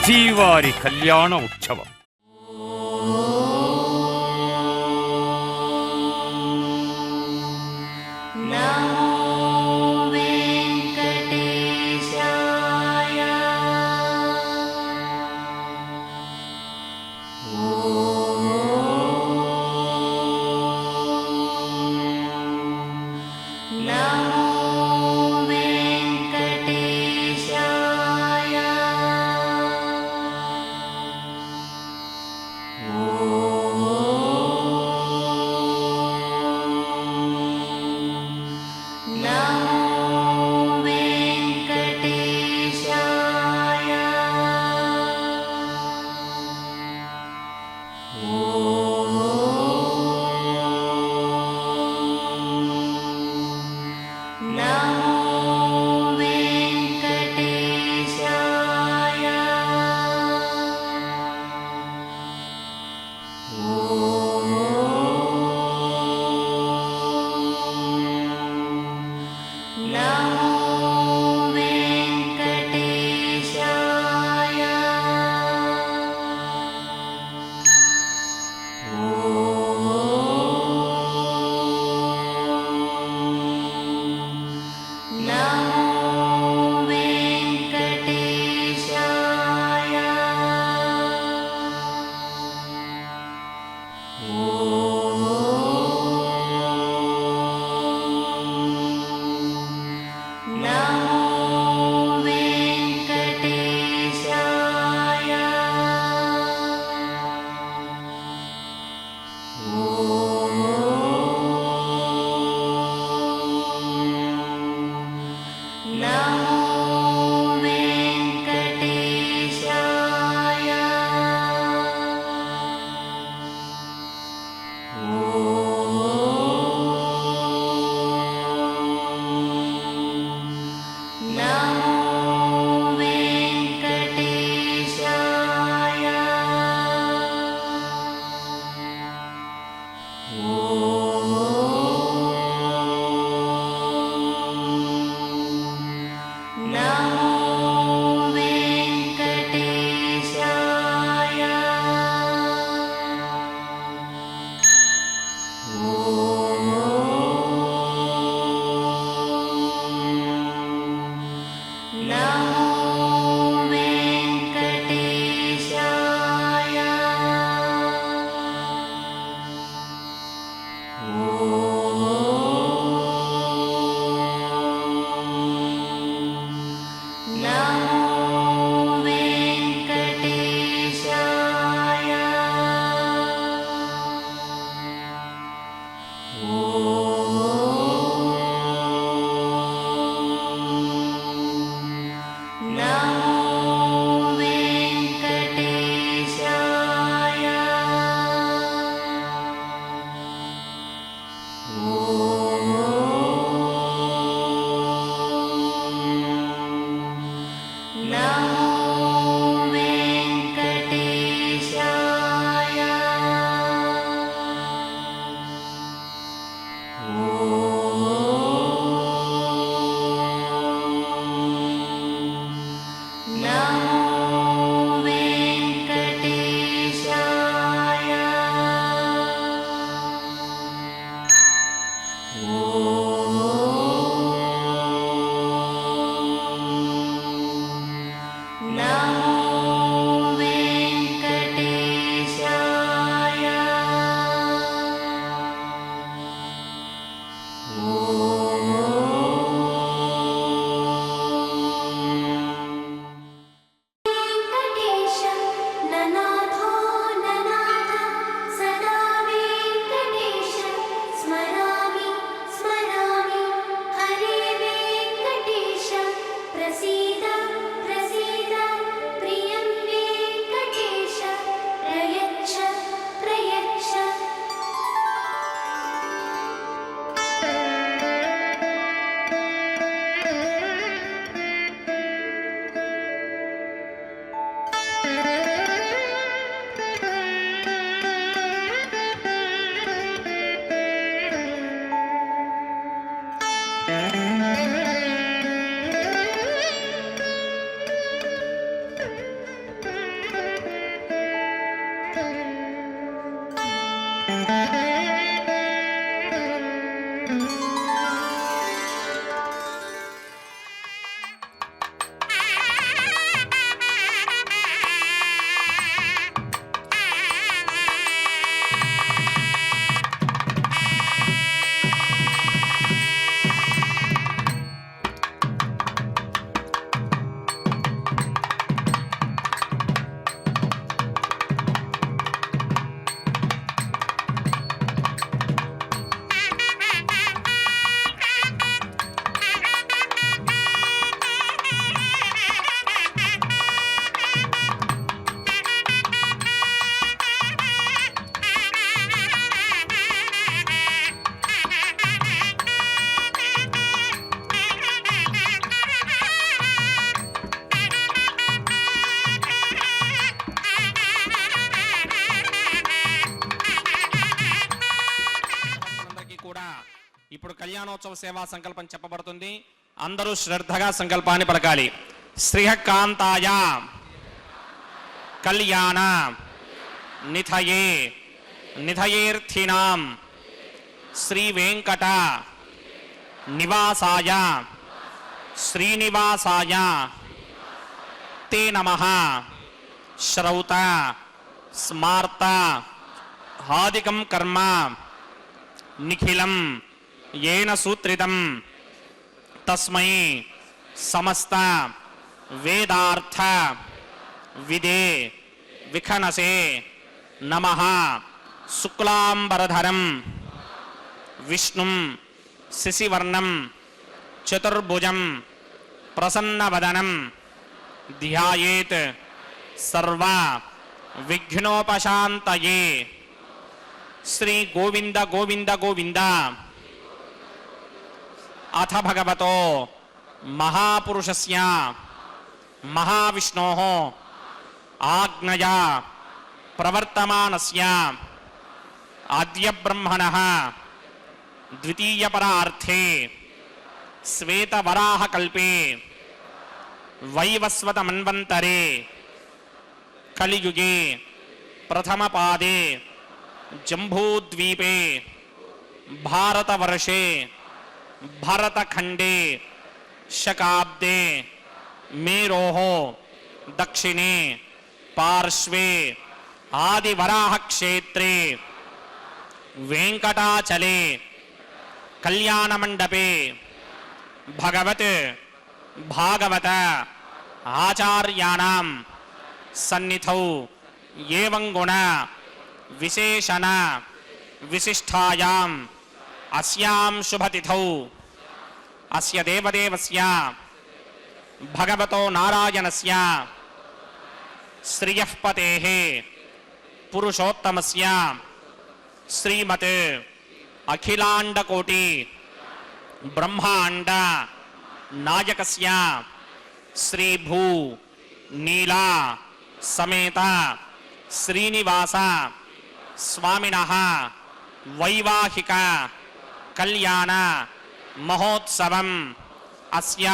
శ్రీవారి కళ్యాణ ఉత్సవం. కళ్యాణోత్సవ సేవా సంకల్పం చెప్పబడుతుంది. అందరూ శ్రద్ధగా సంకల్పాన్ని పలకాలి. శ్రీహకాంతాయ కళ్యాణ నిథయే నిథయేర్థినాం శ్రీ వెంకట నివాసాయ శ్రీనివాసాయ తే నమః. శ్రౌత స్మార్త హాదికం కర్మ నిఖిలం येन सूत्रितं तस्मै समस्त वेदार्थ विदे विखनसे नमः. शुक्लांबरधरं विष्णुं शिशिवर्णं चतुर्भुजं प्रसन्नवदनं ध्यायेत् सर्व विघ्नोपशान्तये. श्री गोविंद गोविंद गोविंद. अथ भगवतो महापुरुषस्य महाविष्णोः आज्ञया प्रवर्तमानस्य आद्य ब्रह्मणः द्वितीयपरार्थे श्वेतवराहकल्पे वैवस्वतमन्वन्तरे कलियुगे प्रथमपादे जम्बूद्वीपे भारतवर्षे भरतखंडे शकाब्दे मेरोः दक्षिणे पार्श्वे आदिवराह क्षेत्रे वेंकटाचले कल्याणमंडपे भगवत भागवत आचार्याणां सन्निधौ एवं गुण विशेषण विशिष्टायां अस्यां शुभतिथौ अस्य देवदेवस्य भगवतो नारायणस्य श्रियः पतेः पुरुषोत्तमस्य श्रीमत् अखिलाण्डकोटि ब्रह्माण्ड नायकस्य श्रीभू नीला समेत श्रीनिवास स्वामिनः वैवाहिक कल्याण महोत्सवम् अस्य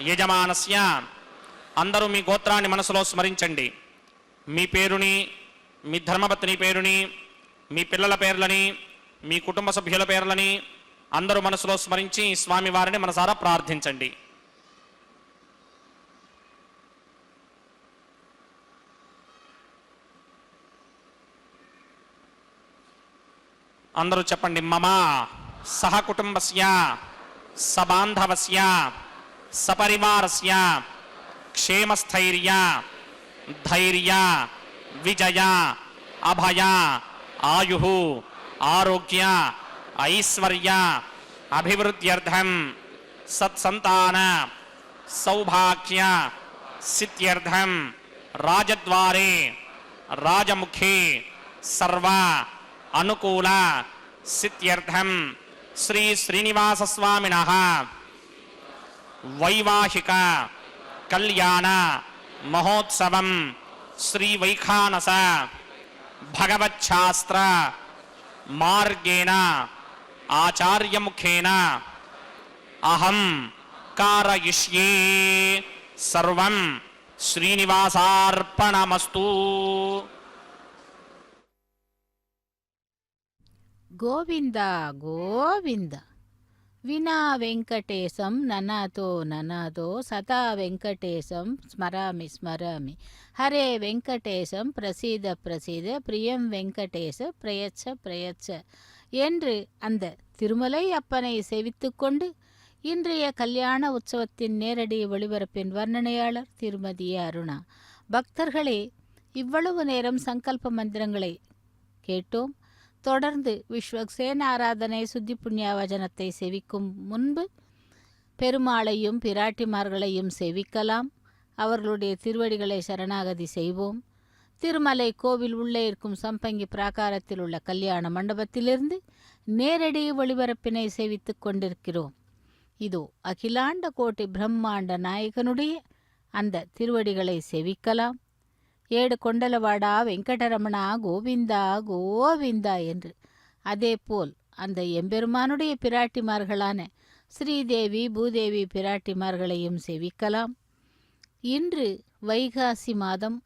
यजमानस्य. అందరూ మీ గోత్రాన్ని మనసులో స్మరించండి. మీ పేరుని, మీ ధర్మపత్ని పేరుని, మీ పిల్లల పేర్లని, మీ కుటుంబ సభ్యుల పేర్లని అందరూ మనసులో స్మరించి స్వామివారిని మనసారా ప్రార్థించండి. అందరూ చెప్పండి. మమ సహ కుటుంబస్య సబాంధవస్య సపరివారస్య క్షేమస్థైర్య ధైర్య విజయ అభయ ఆయుః ఆరోగ్య ఐశ్వర్య అభివృద్ధ్యర్థం సత్సంతాన సౌభాగ్య సిద్ధ్యర్థం రాజద్వారే రాజముఖే సర్వ అనుకూల సిద్ధ్యర్థం శ్రీ శ్రీనివాస స్వామినః వైవాహిక కళ్యాణ మహోత్సవం శ్రీ వైఖానస భగవచ్ఛాస్త్ర మార్గేణ ఆచార్యముఖేన అహం కారయిష్యే. సర్వం శ్రీనివాసార్పణమస్తు. గోవింద గోవింద. వినా వెంకటేశం ననాతో ననాతో సదా వెంకటేశం స్మరామి స్మరామి. హరే వెంకటేశం பிரசீத பிரசீத பிரியம் வெங்கடேச பிரயச்ச பிரயச்ச என்று அந்த திருமலை அப்பனை சேவித்துக் கொண்டு இன்றைய கல்யாண உற்சவத்தின் நேரடி ஒளிபரப்பின் வர்ணனையாளர் திருமதி அருணா. பக்தர்களே, இவ்வளவு நேரம் சங்கல்ப மந்திரங்களை கேட்டோம். தொடர்ந்து விஸ்வக்சேன ஆராதனை சுத்தி புண்ணியாவஜனத்தை சேவிக்கும் முன்பு பெருமாளையும் பிராட்டிமார்களையும் சேவிக்கலாம். அவர்களுடைய திருவடிகளை சரணாகதி செய்வோம். திருமலை கோவில் உள்ளே இருக்கும் சம்பங்கி பிராகாரத்தில் உள்ள கல்யாண மண்டபத்திலிருந்து நேரடி ஒளிபரப்பினை சேவித்துக் கொண்டிருக்கிறோம். இதோ அகிலாண்ட கோட்டி பிரம்மாண்ட நாயகனுடைய அந்த திருவடிகளை சேவிக்கலாம். ஏடு கொண்டலவாடா வெங்கடரமணா கோவிந்தா கோவிந்தா என்று. அதேபோல் அந்த எம்பெருமானுடைய பிராட்டிமார்களான ஸ்ரீதேவி பூதேவி பிராட்டிமார்களையும் சேவிக்கலாம். இன்று வைகாசி மாதம்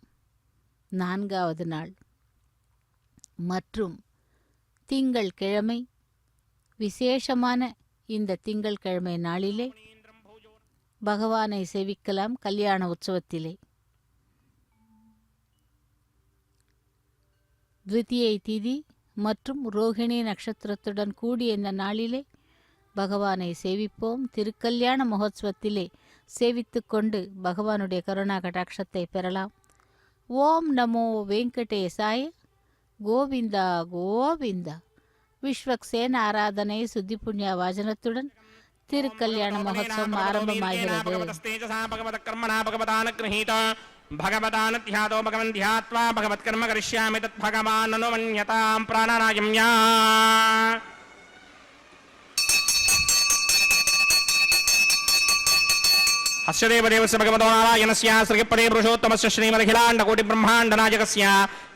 4வது நாள் மற்றும் திங்கள் கிழமை. விசேஷமான இந்த திங்கள் கிழமை நாளிலே பகவானை சேவிக்கலாம் கல்யாண உற்சவத்திலே. த்விதியை திதி மற்றும் ரோகிணி நட்சத்திரத்துடன் கூடிய இந்த நாளிலே பகவானை சேவிப்போம். திருக்கல்யாண மகோத்சவத்திலே சேவித்து கொண்டு பகவானுடைய கருணா கடாட்சத்தை பெறலாம். ஓம் நமோ வெங்கடேசாய. கோவிந்தா கோவிந்தா. விஸ்வக்சேன ஆராதனை சுத்தி புண்ணிய வாஜனத்துடன் திருக்கல்யாண மகோத்சவம் ஆரம்பமாகிறது. भगवतानध्यातो भगवन् ध्यात्वा भगवत्कर्म करिष्यामि तत् भगवान् अनुमन्यतां प्राणानायम्या अस्य देवदेवस्य भगवतो नारायणस्य श्रीपदे पुरुषोत्तमस्य श्रीमदखिलाण्डकोटिब्रह्माण्डनायकस्य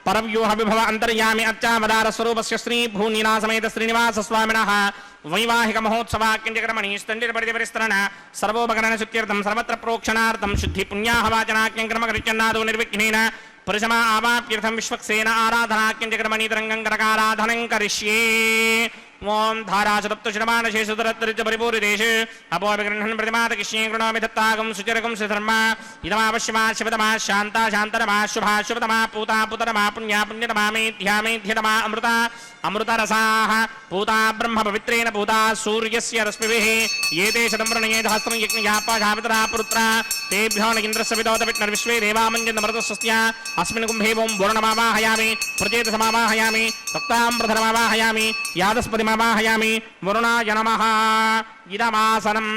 परव्यूह विभव अन्तर्यामि अच्चावतारस्वरूपस्य श्रीभूनिलासमेत श्रीनिवासस्वामिनः वैवाहिक महोत्सवाक्यञ्चक्रमणि स्तण्डिपरिस्तरण सर्वोपकरण शुद्ध्यर्थं सर्वत्र प्रोक्षणार्थं शुद्धि पुण्याहवाचनाक्यङ्क्रमकरिचन्नादो निर्विघ्नेन परिसमा आवाप्यर्थं विश्वक्सेन आराधनाक्यञ्चक्रमणि तरङ्गं करकाराधनं करिष्ये. ओम धाराशतप्तशतमानशे सुतरत्तरिच परिपूरितेषु अपोऽभिगृह्णन् प्रतिमातकिष्ये कृणोमि दत्तागं सुचिरगं सुधर्मा इदमावश्यमा शिवतमा शान्ता शान्तरमा शुभा शुभतमा पूता पुतरमा पुण्या पुण्यतमा मेध्या मेध्यतमा अमृता अमृतरसाः पूता ब्रह्म पवित्रेण पूता सूर्यस्य रश्मिभिः एते शतं वृणये सहस्रं यज्ञयापाशावितरा पुरुत्रा तेभ्यो न इन्द्रस्य विदोतविष्णुर्विश्वे देवामञ्जन्तमृतस्वस्य अस्मिन् कुम्भे वों वरुणमावाहयामि प्रचेतसमावाहयामि रक्ताम्बरधरमावाहयामि यादस्पतिमावाहयामि वरुणाय नमः इदमासनं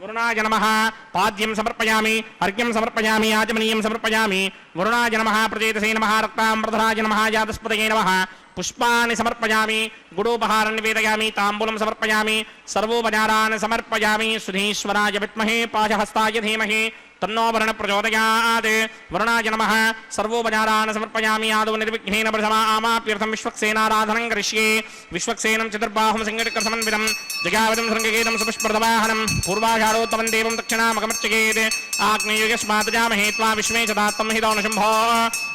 वरुणाय नमः पाद्यं समर्पयामि अर्घ्यं समर्पयामि आचमनीयं समर्पयामि वरुणाय नमः प्रचेतसे नमः रक्ताम्बरधराय नमः यादस्पतये नमः पुष्पाणि समर्पयामि गुडोपहारं निवेदयामि ताम्बूलं समर्पयामि सर्वोपचारान् समर्पयामि सुधीश्वराय विद्महे पाशहस्ताय धीमहि तन्नो वरुण प्रचोदयात् वरुणाय नमः सर्वोपचारान् समर्पयामि आदौ निर्विघ्नेन प्रथमा आमाप्यर्थं विश्वक्सेनाराधनं करिष्ये विश्वक्सेनं चतुर्बाहुं सिंहचक्रसमन्वितं जगावतं शृङ्गकेतं सुपुष्पदवाहनं पूर्वाषाढोत्तमं देवं दक्षिणामकमर्चयेत् आग्नेयस्मादजामहे त्वा विश्वे चतात्तं हि दौनशम्भो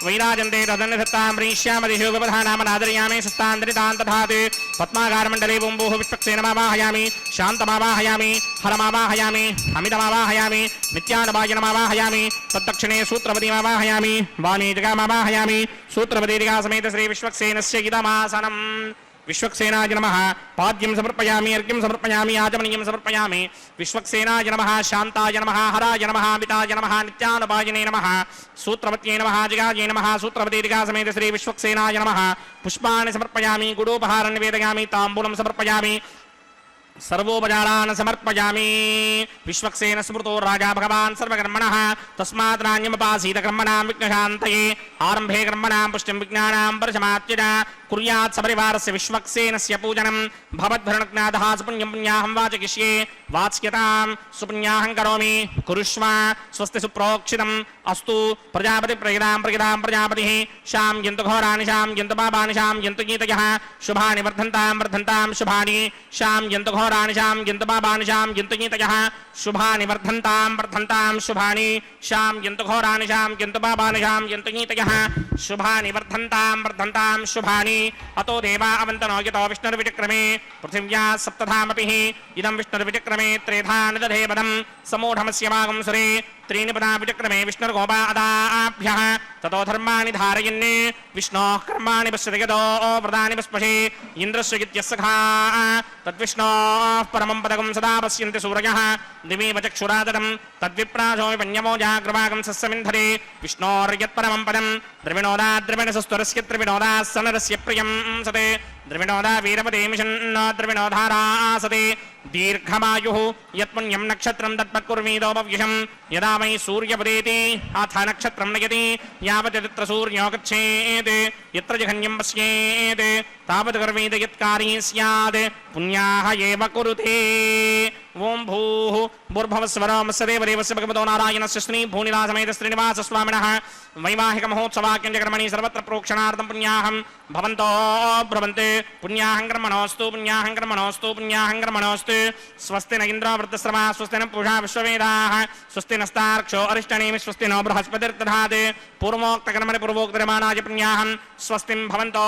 वैराजन्ते तदन्यधत्तां प्रीष्यामदिषु व्यवधानामनादर्यामि सुस्तान्तरितान् तथात् पद्माकारमण्डले बुम्बुः विश्वक्सेनमावाहयामि शान्तमावाहयामि हरमावाहयामि अमितमावाहयामि नित्यानवाय नमावाहयामि तद्दक्षिणे सूत्रपतिमावाहयामि वामे जगामावाहयामि सूत्रपतिरिका समेत श्री विश्वक्सेनस्य इदमासनं विश्वक्सेनाय नमः पाद्यं समर्पयामि अर्घ्यं समर्पयामि आचमनीयं समर्पयामि विश्वक्सेनाय नमः शान्ताय नमः हराय नमः अमिताय नमः नित्यानवायिने नमः सूत्रपत्यै नमः जगायै नमः सूत्रपतिरिका समेत श्री विश्वक्सेनाय नमः पुष्पाणि समर्पयामि गुडोपहारं निवेदयामि ताम्बूलं समर्पयामि सर्वोपचारान् समर्पयामि विश्वक्सेन स्मृतो राजा भगवान् सर्वकर्मणः तस्मात् नान्यमुपासीत कर्मणां विघ्नशान्तये आरम्भे कर्मणां पुष्टिं विज्ञानां परशमात्यज कुर्यात् सपरिवारस्य विश्वक्सेनस्य पूजनं भवद्भरणज्ञातः सुपुण्यं पुण्याहं वाचयिष्ये वाच्यतां सुपुण्याहं करोमि कुरुष्व स्वस्ति सुप्रोक्षितम् अस्तु प्रजापतिप्रगितां प्रगितां प्रजापतिः शां यन्तु घोराणि शां यन्तु पापानि शां यन्तु गीतयः शुभानि वर्धन्तां शुभानि शां यन्तु घोराणि शां यन्तु पापानि शां यन्तु गीतयः शुभानि वर्धन्तां शुभानि शां यन्तु घोराणि शां यन्तु पापानि शां यन्तु गीतयः शुभानि वर्धन्तां शुभानि अतो देवा अवन्तनो यतो विष्णुर्विचक्रमे पृथिव्या सप्तधामपिः इदं विष्णुर्विचक्रमे त्रेधा निदधे पदं समूढमस्य मागं सुरे त्रीणि पदा विचक्रमे विष्णुर्गोपादाभ्यः ततो धर्माणि धारयन् विष्णोः कर्माणि पश्यति यतो व्रतानि पस्पशे इन्द्रस्य इत्यस्सखा तद्विष्णोः परमं पदकं सदा पश्यन्ति सूरयः दिवीव चक्षुरादनं तद्विप्रासो विपन्यमो जाग्रवागं सस्यमिन्धरे विष्णोर्यत्परमं पदं द्रविणोदाद्रविणसस्तुरस्य त्रिविणोदाः सनरस्य प्रियं सते द्रविणोदा वीरपदे मिषन्न द्रविणोधारासते दीर्घमायुः यत्पुण्यं नक्षत्रं तत्पत्कुर्वीदोपव्यशं यदा वै सूर्यपदेति अथ नक्षत्रं नयति यावत् तत्र सूर्यो गच्छेत् यत्र जघन्यं पश्येत् तावत् कर्वेद यत्कारी स्यात् पुण्याः एव कुरुते ओम भूः भूर्भुवस्वरमस्य देवदेवस्य भगवतो नारायणस्य श्री भूनिलासमेत श्रीनिवासस्वामिनः वैवाहिकमहोत्सवाख्यं च कर्मणि सर्वत्र प्रोक्षणार्थं पुण्याहं भवन्तो ब्रवन्ते पुण्याहं कर्मणोऽस्तु पुण्याहं कर्मणोऽस्तु पुण्याहं कर्मणोऽस्तु स्वस्ति न इन्द्रो वृद्धश्रवा स्वस्ति न पूषा विश्ववेदाः स्वस्ति नस्तार्क्ष्यो अरिष्टनेमि स्वस्ति नो बृहस्पतिर्दधात् पूर्वोक्तकर्मणि पूर्वोक्तर्यमाणाय पुण्याहं स्वस्तिं भवन्तो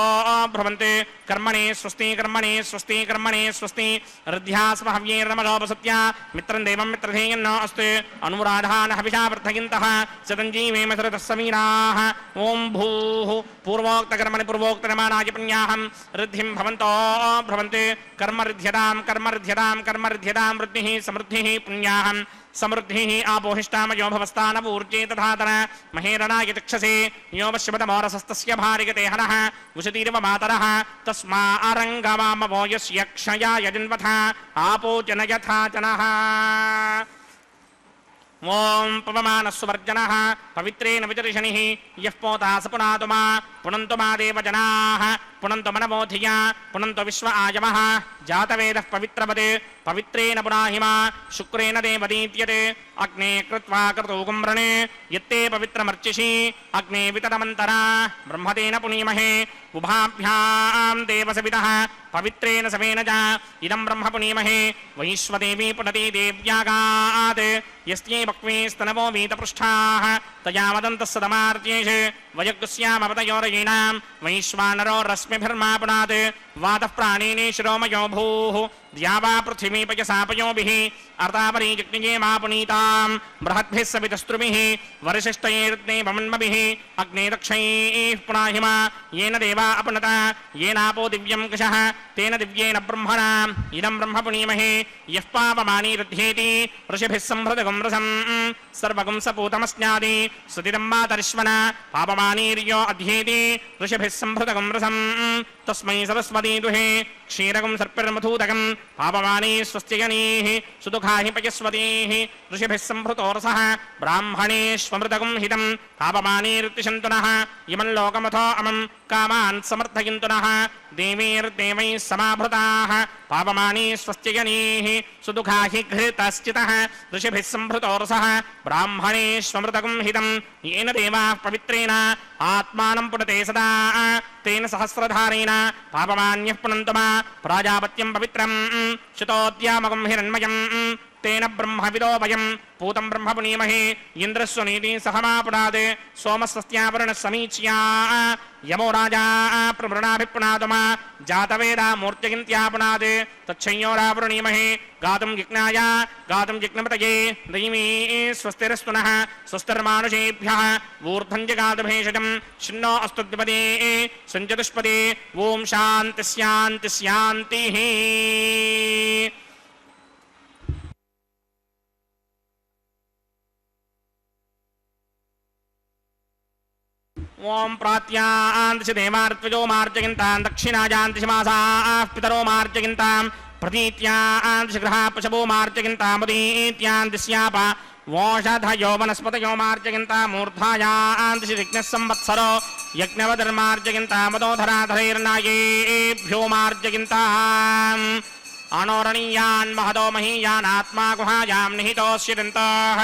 ब्रवन्ते कर्मणि स्वस्ति कर्मणि स्वस्ति कर्मणि स्वस्ति ऋद्ध्यास्म हव्यैर्नमलोपसत्या मित्रं देवं मित्रधेयन्नो अस्तु अनुराधान हविषा वर्धयन्तः सतञ्जीवेम सरतः समीराः ओम भूः पूर्वोक्तकर्मणि पूर्वोक्तर्यमाणाय पुण्याहं ऋद्धिं भवन्तो भ्रवन्ते कर्मऋध्यतां कर्मऋध्यतां कर्मऋध्यतां वृद्धिः समृद्धिः पुण्याहं समृद्धिः आपोहिष्टामयो भवस्तानपूर्जे तथातर महेरणाय चक्षसे यो वश्यपदमोरसस्तस्य भारिगते हनः उशतीरिव मातरः तस्मा अरङ्गमामवो यस्य क्षयाय जन्वथा आपो जन यथा जनः ओम पवमानस्वर्जनः पवित्रेण विचर्षणिः यः पोता स पुनातु मा पुनन्तु मा देवजनाः पुनन्तु मनमोधिया पुनन्तु विश्व आयमः जातवेदः पवित्रवत् पवित्रेण पुनाहि मा शुक्रेण देवदीत्यते अग्ने कृत्वा क्रतुकुम्रणे यत्ते पवित्रमर्चिषि अग्ने वितरमन्तरा ब्रह्मतेन पुनीमहे उभाभ्यां देवसवितः पवित्रेण सवेन च इदं ब्रह्म पुनीमहे वैश्वदेवी पुनति देव्यागात् यस्यै वक्वे स्तनवो वीतपृष्ठाः तया वदन्तः सदमार्त्येष वयगुस्यामवतयोरयीणां वैश्वानरो रश्मिभिर्मापुनात् वातः प्राणिने शिरोमयो भूः द्यावा पृथिवी पयसापयोभिः अर्तापरी जज्ञे मा पुनीतां बृहद्भिः सवितस्त्रुभिः वरिशिष्टैर्ग्ने वमन्मभिः अग्ने दक्षैः पुनाहि मा येन देवा अपनता येनापो दिव्यं कषः तेन दिव्येन ब्रह्मणा इदं ब्रह्म पुनीमहे यः पापमानी रध्येति ऋषिभिः संहृतगुं रसं सर्वगुं सपूतमस्नादि सुदिदं मातरिश्वना पापमानीर्यो अध्येति ऋषिभिः संहृतगुं रसं तस्मै सरस्वती दुहे क्षीरगुं सर्पिर्मधूतकं पापमानी स्वस्तिगणीः सुदुःखा हि पयस्वतीः ऋषिभिः संहृतो रसः ब्राह्मणेष्वमृतगुं हितं पापमानीर्तिशन्तु नः इमं लोकमथो अमं कामान् समर्थयन्तु नः देवीर्देवैः समाभृताः पापमानी स्वस्तिगणीः सुदुःखा हि घृतश्चितः ऋषिभिः संहृतो रसः ब्राह्मणेष्वमृतगुं हितं येन देवाः पवित्रेण आत्मानं पुनते सदा तेन सहस्रधारेण पापमान्यः पुनन्तु मा प्राजापत्यं पवित्रं शुतोद्यामकं हिरण्मयं तेन ब्रह्मविदो वयं पूतं ब्रह्म पुनीमहे इन्द्रस्वनीति सहमापुनात् सोमस्वस्त्यावरुणः समीच्या यमो राजा प्रवृणाभिपुनातु मा जातवेदा मूर्त्यगिन्त्यापुनात् तच्छंयोरावृणीमहे गातुं जिज्ञाय गातुं जिज्ञपतये दैवी स्वस्तिरस्तु नः स्वस्तिर्मानुषेभ्यः ऊर्ध्वं जगातु भेषजं शिन्नो अस्तु द्विपदे सञ्चतुष्पदे ओम शान्ति शान्ति शान्तिः ओम प्रात्यान्ति देवार्त्वजो मार्जयन्तां दक्षिणायान्ति मासाः पितरो मार्जयन्तां प्रतीत्यान्ति गृहा पशवो मार्जयन्तां मुदीत्यान्ति स्याप वोषधयो वनस्पतयो मार्जयन्तां मूर्धायान्ति यज्ञः संवत्सरो यज्ञवधर्मार्जयन्तां मदोधराधरैर्नायेभ्यो मार्जयन्ताम् अनोरणीयान् महदो महीयान् आत्मा गुहायां निहितोऽस्यदन्तः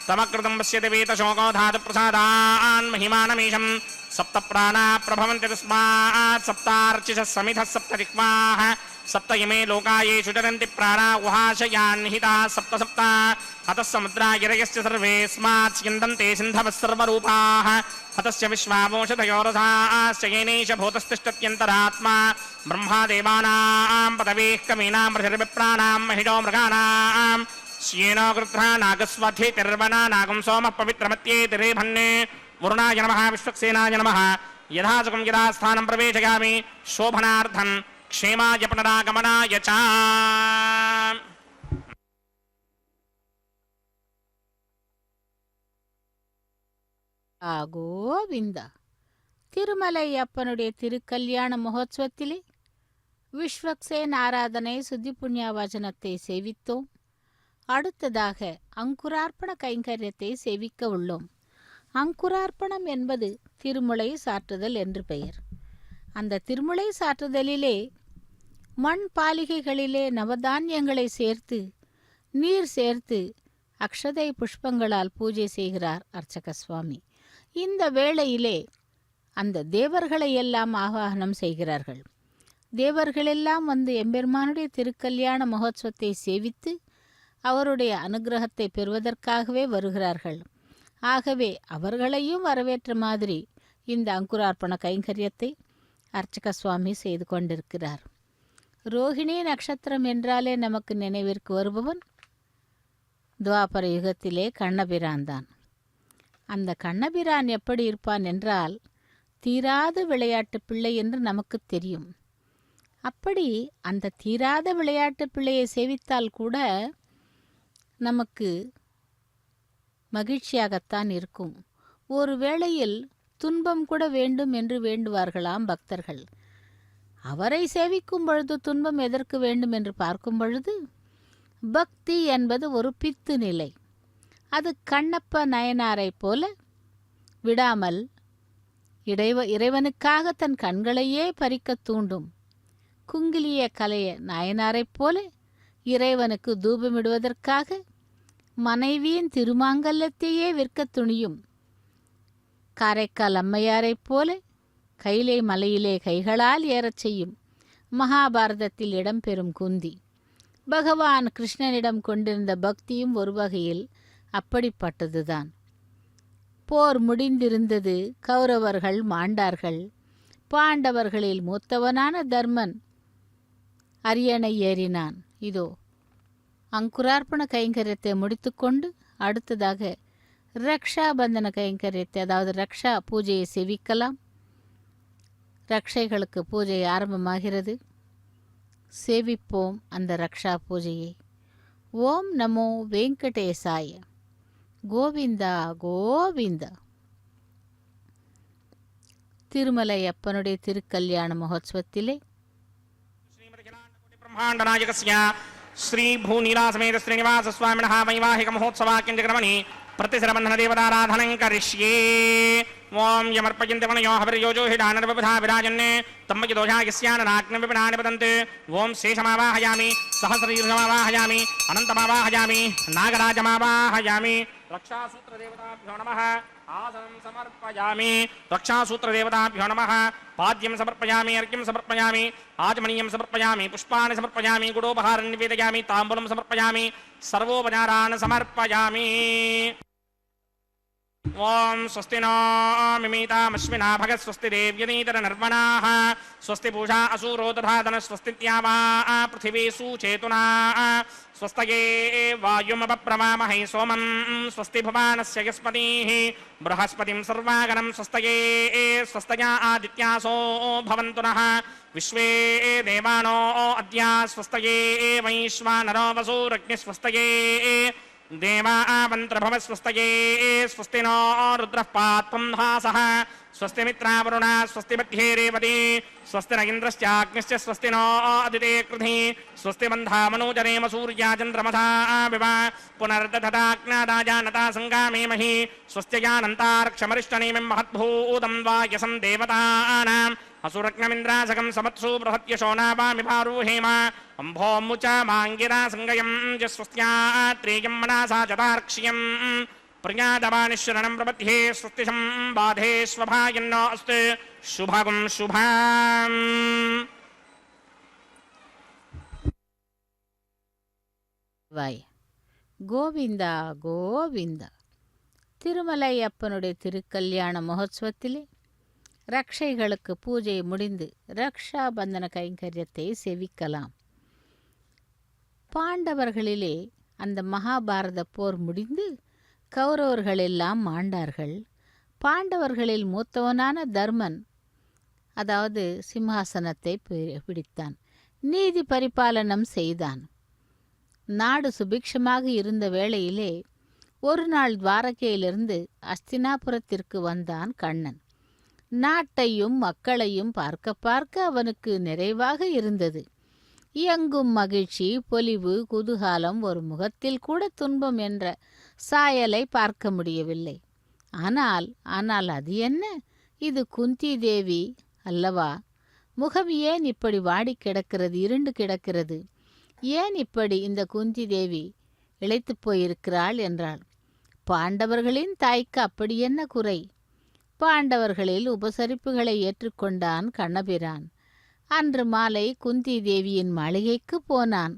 तमकृतं पश्यति वेतशोको धातुप्रसादान् महिमानमीशं सप्त प्राणा प्रभवन्ति तस्मात् सप्तार्चिषः समिधः सप्त जिह्वाः सप्त इमे लोका येषु चरन्ति प्राणा गुहाशयान् निहिताः सप्त सप्त अतः समुद्रा गिरयश्च सर्वेऽस्मात् स्यन्दन्ते सिन्धवः सर्वरूपाः हतस्य विश्वावोषधयोरथाश्च येनैष भूतस्तिष्ठत्यन्तरात्मा ब्रह्मादेवानां पदवीः कवीनां ऋषिर्विप्राणां महिषो मृगाणां श्येनो गृध्रा नागस्वधितिर्वना नागं सोमः पवित्रमत्येतिरेभन्ने वरुणाय नमः विश्वक्सेनाय नमः यथासुखं यदा स्थानं प्रवेशयामि शोभनार्थं क्षेमाय पुनरागमनाय च கோவிந்த திருமலை அப்பனுடைய திருக்கல்யாண மகோத்சவத்திலே விஸ்வக்சேன் ஆராதனை சுத்தி புண்ணிய வச்சனத்தை சேவித்தோம். அடுத்ததாக அங்குரார்ப்பண கைங்கரியத்தை சேவிக்க உள்ளோம். அங்குரார்ப்பணம் என்பது திருமுலை சாற்றுதல் என்று பெயர். அந்த திருமுலை சாற்றுதலிலே மண் பாலிகைகளிலே நவதானியங்களை சேர்த்து நீர் சேர்த்து அக்ஷதை புஷ்பங்களால் பூஜை செய்கிறார் அர்ச்சக சுவாமி. இந்த வேளையிலே அந்த தேவர்களை எல்லாம் ஆவாகனம் செய்கிறார்கள். தேவர்களெல்லாம் வந்து எம்பெருமானுடைய திருக்கல்யாண மகோத்சவத்தை சேவித்து அவருடைய அனுகிரகத்தை பெறுவதற்காகவே வருகிறார்கள். ஆகவே அவர்களையும் வரவேற்ற மாதிரி இந்த அங்குரார்ப்பண கைங்கரியத்தை அர்ச்சக சுவாமி செய்து கொண்டிருக்கிறார். ரோஹிணி நட்சத்திரம் என்றாலே நமக்கு நினைவிற்கு வருபவன் துவாபர யுகத்திலே கண்ணபிரான் தான். அந்த கண்ணபிரான் எப்படி இருப்பான் என்றால் தீராத விளையாட்டு பிள்ளை என்று நமக்கு தெரியும். அப்படி அந்த தீராத விளையாட்டு பிள்ளையை சேவித்தால் கூட நமக்கு மகிழ்ச்சியாகத்தான் இருக்கும். ஒரு வேளையில் துன்பம் கூட வேண்டும் என்று வேண்டுவார்களாம் பக்தர்கள். அவரை சேவிக்கும் பொழுது துன்பம் எதற்கு வேண்டும் என்று பார்க்கும் பொழுது பக்தி என்பது ஒரு பித்து நிலை. அது கண்ணப்ப நயனாரைப் போல விடாமல் இறைவனுக்காக தன் கண்களையே பறிக்க தூண்டும். குங்கிலிய கலைய நாயனாரைப் போல இறைவனுக்கு தூபமிடுவதற்காக மனைவியின் திருமாங்கல்யத்தையே விற்க துணியும். காரைக்கால் அம்மையாரைப் போல கைலை மலையிலே கைகளால் ஏறச் செய்யும் மகாபாரதத்தில் இடம்பெறும் குந்தி. பகவான் கிருஷ்ணனிடம் கொண்டிருந்த பக்தியும் ஒரு வகையில் அப்படிப்பட்டதுதான். போர் முடிந்திருந்தது. கௌரவர்கள் மாண்டார்கள். பாண்டவர்களில் மூத்தவனான தர்மன் அரியணை ஏறினான். இதோ அங்குரார்ப்பண கைங்கரியத்தை முடித்துக்கொண்டு அடுத்ததாக ரக்ஷாபந்தன கைங்கரியத்தை, அதாவது ரக்ஷா பூஜையை செவிக்கலாம். ரக்ஷைகளுக்கு பூஜை ஆரம்பமாகிறது. சேவிப்போம் அந்த ரக்ஷா பூஜையை. ஓம் நமோ வெங்கடேசாய. கோவிந்தா கோவிந்தா. திருமலை அப்பனுடைய திருக்கல்யாண மகோத்சவத்திலே श्री भूनीला समेत श्रीनिवास स्वामिनः वैवाहिक महोत्सवाक्यञ्जक्रमणि प्रतिशरबन्धन देवताराधनं करिष्ये। ओम यमर्पयन्ते वनयो हविर्योजो हिडानर्वबधा विराजन्ने तम्मयदोषा यस्याननाग्निविपणानि पतन्ते। ओम शेषमावाहयामि, सहस्रशीर्षमावाहयामि, अनन्तमावाहयामि, नागराजमावाहयामि। रक्षासूत्रदेवताभ्यो नमः। आसनं समर्पयामि। रक्षासूत्रदेवताभ्यो नमः। पाद्यं समर्पयामि, अर्घ्यं समर्पयामि, आचमनीयं समर्पयामि, पुष्पाणि समर्पयामि, गुडोपहारं निवेदयामि, ताम्बूलं समर्पयामि, सर्वोपचारान् समर्पयामि। ओम स्वस्ति नो मिमीतामश्विना भगत् स्वस्ति देव्यनीतर निर्वणाः स्वस्ति पूषा असूरो दधातन स्वस्तित्यावा पृथिवी सुचेतुना स्वस्तये वायुमपप्रमामहे सोमं स्वस्ति भुवानस्य यस्पतिः बृहस्पतिं सर्वागणं स्वस्तये स्वस्तया आदित्यासो भवन्तु नः विश्वे देवानो अद्या स्वस्तये वैश्वानरो वसुरग्निः स्वस्तये देवा मंत्रभव स्वस्तये स्वस्ति नो रुद्रः पात्वं हासः स्वस्ति मित्रावरुणा स्वस्ति मध्ये रेवती स्वस्ति न इन्द्रश्चाग्निश्च स्वस्ति नो अदिते कृधि स्वस्ति बन्धा मनोजरेम सूर्या चन्द्रमसा विव पुनर्दधताग्नादाजानता संगामेमहि स्वस्त्यजानन्तार्क्षमरिष्टनेमिं महद्भूतं वायसं देवतानाम् असुरग्नमिन्द्रासकं समत्सु बृहत्यशो नावामि भारूहेम अम्भोमुच माङ्गिरा संगयं जस्वस्त्यात्रेयं मनसा चतार्क्ष्यम् प्रियादवानिशरणं प्रपद्ये स्वस्तिशं बाधे स्वभायन्नो अस्तु शुभगं शुभाम्। வாய் கோவிந்தா கோவிந்தா. திருமலை அப்பனுடைய திருக்கல்யாண மகோத்சவத்திலே ரக்ஷைகளுக்கு பூஜை முடிந்து ரக்ஷாபந்தன கைங்கரியத்தை செவிக்கலாம். பாண்டவர்களிலே அந்த மகாபாரத போர் முடிந்து கௌரவர்களெல்லாம் மாண்டார்கள். பாண்டவர்களில் மூத்தவனான தர்மன், அதாவது சிம்ஹாசனத்தை பிடித்தான், நீதி பரிபாலனம் செய்தான். நாடு சுபிக்ஷமாக இருந்த வேளையிலே ஒரு நாள் துவாரகையிலிருந்து அஸ்தினாபுரத்திற்கு வந்தான் கண்ணன். நாட்டையும் மக்களையும் பார்க்க பார்க்க அவனுக்கு நிறைவாக இருந்தது. எங்கும் மகிழ்ச்சி, பொலிவு, குதூகாலம், ஒரு முகத்தில் கூட துன்பம் என்ற சாயலை பார்க்க முடியவில்லை. ஆனால் அது என்ன? இது குந்தி தேவி அல்லவா? முகம் ஏன் இப்படி வாடி கிடக்கிறது, இருண்டு கிடக்கிறது? ஏன் இப்படி இந்த குந்தி தேவி இளைத்து போயிருக்கிறாள் என்றாள். பாண்டவர்களின் தாய்க்கு அப்படி என்ன குறை? பாண்டவர்களில் உபசரிப்புகளை ஏற்றுக்கொண்டான் கண்ணபிரான். அன்று மாலை குந்தி தேவியின் மாளிகைக்கு போனான்.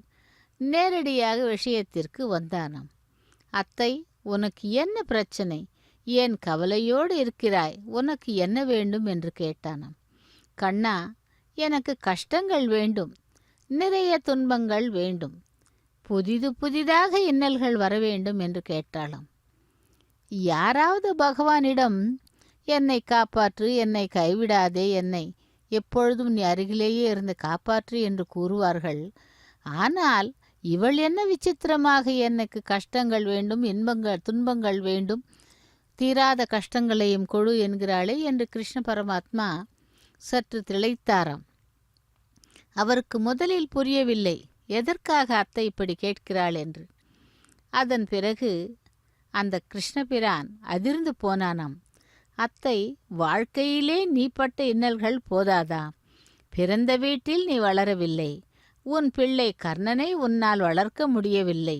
நேரடியாக விஷயத்திற்கு வந்தானாம். அத்தை, உனக்கு என்ன பிரச்சனை? ஏன் கவலையோடு இருக்கிறாய்? உனக்கு என்ன வேண்டும் என்று கேட்டானாம். கண்ணா, எனக்கு கஷ்டங்கள் வேண்டும், நிறைய துன்பங்கள் வேண்டும், புதிதாக இன்னல்கள் வர வேண்டும் என்று கேட்டாளாம். யாராவது பகவானிடம் என்னை காப்பாற்று, என்னை கைவிடாதே, என்னை எப்பொழுதும் நீ அருகிலேயே இருந்து காப்பாற்று என்று கூறுவார்கள். ஆனால் இவள் என்ன விசித்திரமாக எனக்கு கஷ்டங்கள் வேண்டும், துன்பங்கள் வேண்டும், தீராத கஷ்டங்களையும் கொடு என்கிறாளே என்று கிருஷ்ண பரமாத்மா சற்று திளைத்தாராம். அவருக்கு முதலில் புரியவில்லை எதற்காக அத்தை இப்படி கேட்கிறாள் என்று. அதன் பிறகு அந்த கிருஷ்ணபிரான் அதிர்ந்து போனானாம். அத்தை, வாழ்க்கையிலே நீ பட்ட இன்னல்கள் போதாதா? பிறந்த வீட்டில் நீ வளரவில்லை, உன் பிள்ளை கர்ணனை உன்னால் வளர்க்க முடியவில்லை,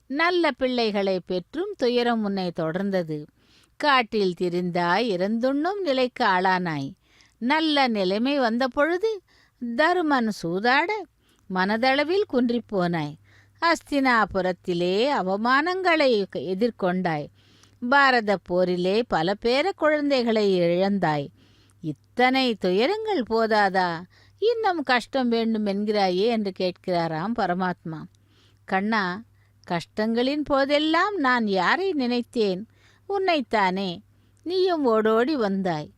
நல்ல பிள்ளைகளை பெற்றும் துயரம் உன்னை தொடர்ந்தது, காட்டில் திரிந்தாய், இறந்துண்ணும் நிலைக்கு ஆளானாய், நல்ல நிலைமை வந்த பொழுது தருமன் சூதாட மனதளவில் குன்றிப்போனாய், அஸ்தினாபுரத்திலே அவமானங்களை எதிர்கொண்டாய், பாரத போரிலே பல பேர குழந்தைகளை இழந்தாய், இத்தனை துயரங்கள் போதாதா, இன்னும் கஷ்டம் வேண்டும் என்கிறாயே என்று கேட்கிறாராம் பரமாத்மா. கண்ணா, கஷ்டங்களின் போதெல்லாம் நான் யாரை நினைத்தேன்? உன்னைத்தானே. நீயும் ஓடோடி வந்தாய்,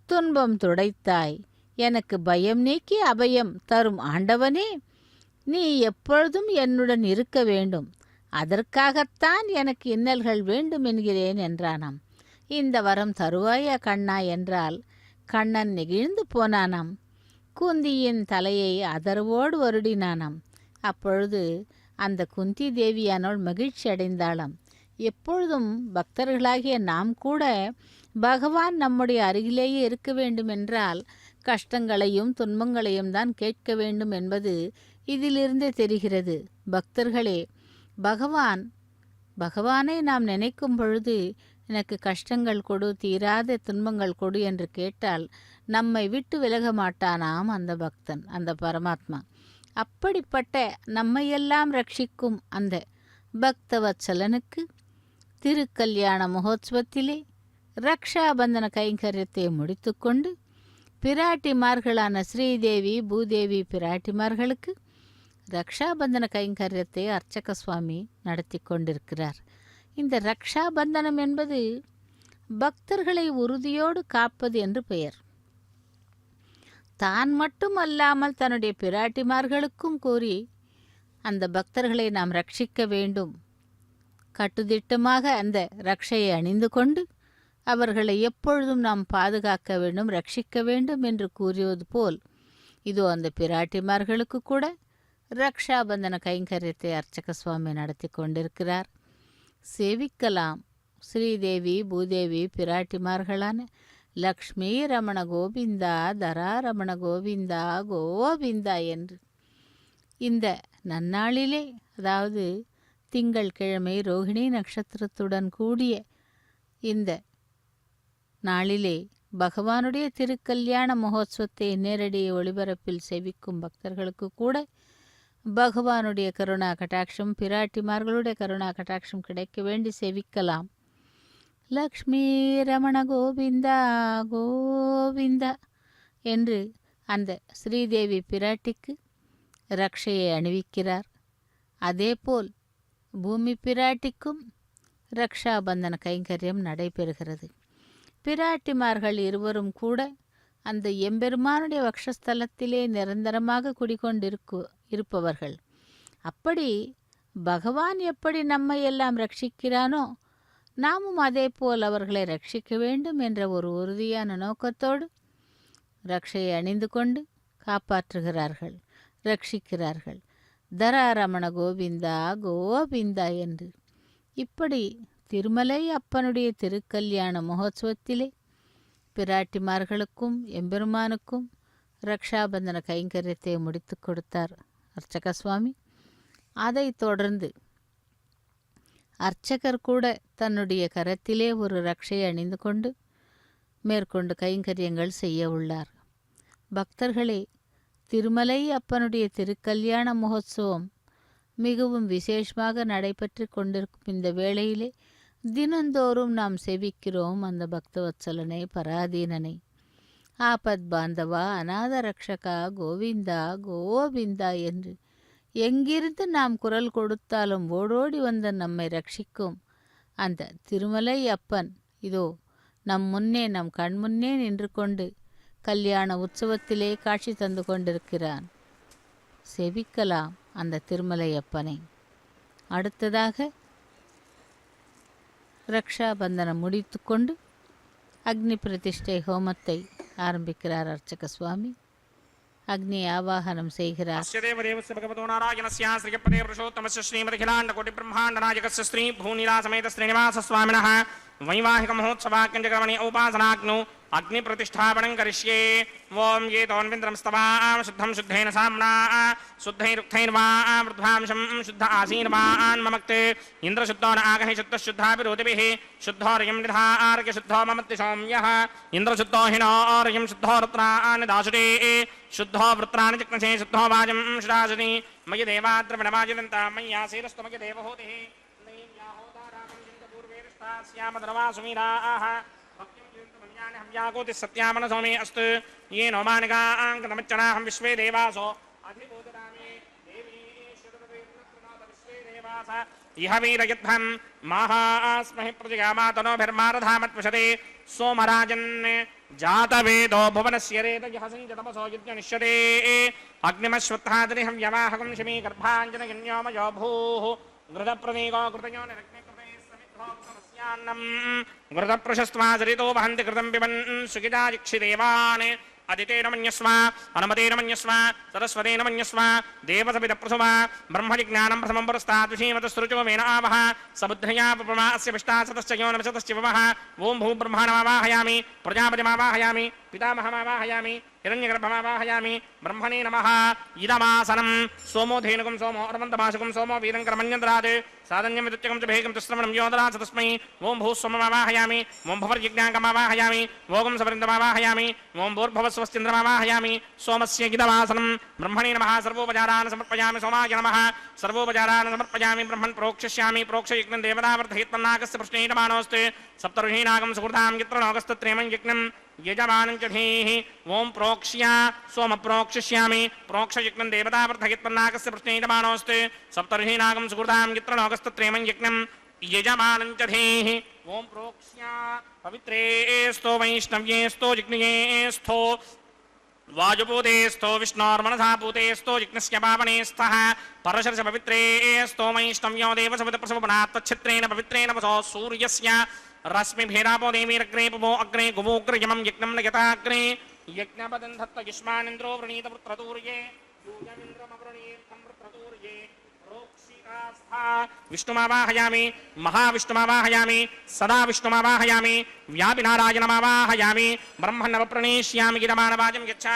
துன்பம் துடைத்தாய், எனக்கு பயம் நீக்கி அபயம் தரும் ஆண்டவனே, நீ எப்பொழுதும் என்னுடன் இருக்க வேண்டும், அதற்காகத்தான் எனக்கு இன்னல்கள் வேண்டும் என்கிறேன் என்றானாம். இந்த வரம் தருவாயா கண்ணா என்றால் கண்ணன் நெகிழ்ந்து போனானாம். குந்தியின் தலையை அதர்வோடு வருடினானாம். அப்பொழுது அந்த குந்தி தேவியானோள் மகிழ்ச்சி அடைந்தாளாம். எப்பொழுதும் பக்தர்களாகிய நாம் கூட பகவான் நம்முடைய அருகிலேயே இருக்க வேண்டும் என்றால் கஷ்டங்களையும் துன்பங்களையும் தான் கேட்க வேண்டும் என்பது இதிலிருந்தே தெரிகிறது. பக்தர்களே, பகவானை நாம் நினைக்கும் பொழுது எனக்கு கஷ்டங்கள் கொடு, தீராத துன்பங்கள் கொடு என்று கேட்டால் நம்மை விட்டு விலக மாட்டானாம் அந்த பக்தன், அந்த பரமாத்மா. அப்படிப்பட்ட நம்மையெல்லாம் ரட்சிக்கும் அந்த பக்தவத்சலனுக்கு திருக்கல்யாண மகோத்சவத்திலே ரக்ஷாபந்தன கைங்கரியத்தை முடித்துக்கொண்டு பிராட்டிமார்களான ஸ்ரீதேவி பூதேவி பிராட்டிமார்களுக்கு ரக்ஷாபந்தன கைங்கரியத்தை அர்ச்சக சுவாமி நடத்தி கொண்டிருக்கிறார். இந்த ரக்ஷாபந்தனம் என்பது பக்தர்களை உறுதியோடு காப்பது என்று பெயர். தான் மட்டும் அல்லாமல் தன்னுடைய பிராட்டிமார்களுக்கும் கூறி அந்த பக்தர்களை நாம் ரட்சிக்க வேண்டும், கட்டுத்திட்டமாக அந்த ரக்ஷையை அணிந்து கொண்டு அவர்களை எப்பொழுதும் நாம் பாதுகாக்க வேண்டும், ரட்சிக்க வேண்டும் என்று கூறியது போல் இதோ அந்த பிராட்டிமார்களுக்கு கூட ரக்ஷாபந்தன கைங்கரியத்தை அர்ச்சக சுவாமி நடத்தி கொண்டிருக்கிறார். சேவிக்கலாம். ஸ்ரீதேவி பூதேவி பிராட்டிமார்களான லக்ஷ்மி ரமண கோவிந்தா, தரா ரமண கோவிந்தா, கோவிந்தா என்று இந்த நன்னாளிலே, அதாவது திங்கள் கிழமை ரோகிணி நட்சத்திரத்துடன் கூடிய இந்த நாளிலே பகவானுடைய திருக்கல்யாண மகோத்சவத்தை நேரடி ஒளிபரப்பில் செவிக்கும் பக்தர்களுக்கு கூட பகவானுடைய கருணா கட்டாட்சம், பிராட்டிமார்களுடைய கருணா கட்டாட்சம் கிடைக்க வேண்டி செவிக்கலாம். லக்ஷ்மி ரமண கோவிந்தா கோவிந்தா என்று அந்த ஸ்ரீதேவி பிராட்டிக்கு ரக்ஷையை அணிவிக்கிறார். அதேபோல் பூமி பிராட்டிக்கும் ரக்ஷாபந்தன கைங்கரியம் நடைபெறுகிறது. பிராட்டிமார்கள் இருவரும் கூட அந்த எம்பெருமானுடைய வக்ஷஸ்தலத்திலே நிரந்தரமாக இருப்பவர்கள். அப்படி பகவான் எப்படி நம்மை எல்லாம் ரட்சிக்கிறானோ நாமும் அதே போல் அவர்களை ரட்சிக்க வேண்டும் என்ற ஒரு உறுதியான நோக்கத்தோடு ரக்ஷையை அணிந்து கொண்டு காப்பாற்றுகிறார்கள், ரட்சிக்கிறார்கள். தராரமண கோவிந்தா கோவிந்தா என்று இப்படி திருமலை அப்பனுடைய திருக்கல்யாண மகோத்சவத்திலே பிராட்டிமார்களுக்கும் எம்பெருமானுக்கும் ரக்ஷாபந்தன கைங்கரியத்தை முடித்து கொடுத்தார் அர்ச்சக சுவாமி. அதைத் தொடர்ந்து அர்ச்சகர் கூட தன்னுடைய கரத்திலே ஒரு ரக்ஷை அணிந்து கொண்டு மேற்கொண்டு கைங்கரியங்கள் செய்ய உள்ளார். பக்தர்களே, திருமலை அப்பனுடைய திருக்கல்யாண மகோத்சவம் மிகவும் விசேஷமாக நடைபெற்று கொண்டிருக்கும் இந்த வேளையிலே தினந்தோறும் நாம் செவிக்கிறோம் அந்த பக்தவத்சலனை, பராதீனனை. ஆபத் பாந்தவா, அநாத ரக்ஷகா, கோவிந்தா கோவிந்தா என்று எங்கிருந்து நாம் குரல் கொடுத்தாலும் ஓடோடி வந்து நம்மை ரட்சிக்கும் அந்த திருமலை அப்பன் இதோ நம் முன்னே, நம் கண்முன்னே நின்று கொண்டு கல்யாண உற்சவத்திலே காட்சி தந்து கொண்டிருக்கிறான். செவிக்கலாம் அந்த திருமலை அப்பனை. அடுத்ததாக ரக்ஷாபந்தனம் முடித்து கொண்டு அக்னி பிரதிஷ்டை ஹோமத்தை ஆரம்பிக்கிறார் அர்ச்சக சுவாமி. அக்னி ஆவாகனம் செய்கிறார். ஸ்ரீ பூநிலா சமேத ஸ்ரீனிவாச சுவாமினः வைவாహిక మహోత్సవాక్యంచక్రమణి ఔపాసనాగ్నౌ అగ్ని ప్రతిష్టాపనం కరిష్యే. ఓం ఏతోన్వింద్రం స్తవాం శుద్ధం శుద్ధేన సామ్నా శుద్ధైరుక్తైర్వా వృద్ధాంశం శుద్ధ ఆసీర్వాన్ మమక్తే ఇంద్రశుద్ధో న ఆగహి శుద్ధశుద్ధాభిరోతిభిః శుద్ధోర్యం నిధార్య శుద్ధో మమత్తి సౌమ్యః ఇంద్రశుద్ధో హినోర్యం శుద్ధో వృత్రాన్ దాసుడే శుద్ధో వృత్రాన్ చిక్నసే శుద్ధో వాజం శుదాసుని మయి దేవాద్రవిణమాజిదంతా మయ్యాసీరస్తు మయి దేవహూతిః सत्यामन सौमे अस्तु ये नौमानिकांकनमच्चनाहं विश्वे देवासो अधिभूतरामे देवीश्वरदेवनाथ इह वीरयध्वं महास्महि प्रजगामातनोभिर्मारधामत्वशते सोमराजन् जातवेदो भुवनस्य रेतयः संजतमसो यज्ञनिष्यते अग्निमश्वत्थादरिहं यमाहकं शमी गर्भाञ्जनगण्योमयो भूः घृतप्रदीको कृतयो निरग्ने घृतप्रशस्त्वा सरितो वहन्ति कृतं पिबन् सुखिताजिक्षिदेवान् अदितेन मन्यस्व अनुमतेन मन्यस्व सरस्वतेन मन्यस्व देवसविदप्रसुव ब्रह्मजिज्ञानं प्रथमं पुरस्ताद्विषीमतस्तृचो मेन आवः सबुद्धया परमा अस्य विष्टासतश्च योनमसतश्च ववः ओं भूब्रह्माणमावाहयामि प्रजापतिमावाहयामि पितामहमावाहयामि हिरण्यगर्भमावाहयामि ब्रह्मणे नमः इदमासनं सोमो धेनुकं सोमो अर्वन्तमाशुकं सोमो वीरङ्करमन्यन्तरात् साधन्यं विदुच्यकं च भेकं च श्रवणं योदरात् तस्मै ओं भूस्वममावाहयामि ओं भवर्यज्ञाकमावाहयामि ओं सवरिन्दमावाहयामि ओं भूर्भवस्वस्तिन्द्रमावाहयामि सोमस्य इदमासनं ब्रह्मणे नमः सर्वोपचारान् समर्पयामि सोमाय नमः सर्वोपचारान् समर्पयामि ब्रह्मन् प्रोक्षयिष्यामि प्रोक्षयज्ञं देवतावर्धयित्वन्नागस्य प्रश्नेयमानोऽस्ति सप्तऋषीनागं सुहृदां यत्रनागस्तत्रेमं यज्ञं यजमानं च धीः ओं प्रोक्ष्या सोम प्रोक्षयिष्यामि प्रोक्षयज्ञं देवतावर्धयित्वन्नागस्य प्रश्नेयमानोऽस्ति सप्तऋषीनागं सुहृदां यत्रनागस्तत्रेमं यज्ञं यजमानं च धीः ओं प्रोक्ष्या पवित्रे स्तो वैष्णव्ये स्तो जिग्निये स्तो वाजुपूते स्तो विष्णोर्मनसा पूते स्तो जिग्नस्य पावने स्तः परशर्ष पवित्रे स्तो वैष्णव्यो देवसवितप्रसवनात्तच्छित्रेण पवित्रेण वसो सूर्यस्य रश्मिभिरापो देवीरग्रे पुपो अग्रे गुमोग्रयमं यज्ञं न यथाग्रे यज्ञपदं धत्त युष्मानिन्द्रो वृणीतपुत्रतूर्ये यूयमिन्द्रमवृणीर्थं वृत्रतूर्ये रोक्षिकास्था विष्णुमावाहयामि महाविष्णुमावाहयामि सदा विष्णुमावाहयामि व्यापिनारायणमावाहयामि ब्रह्मण्णवप्रणेष्यामि गिरमानवाजं यच्छ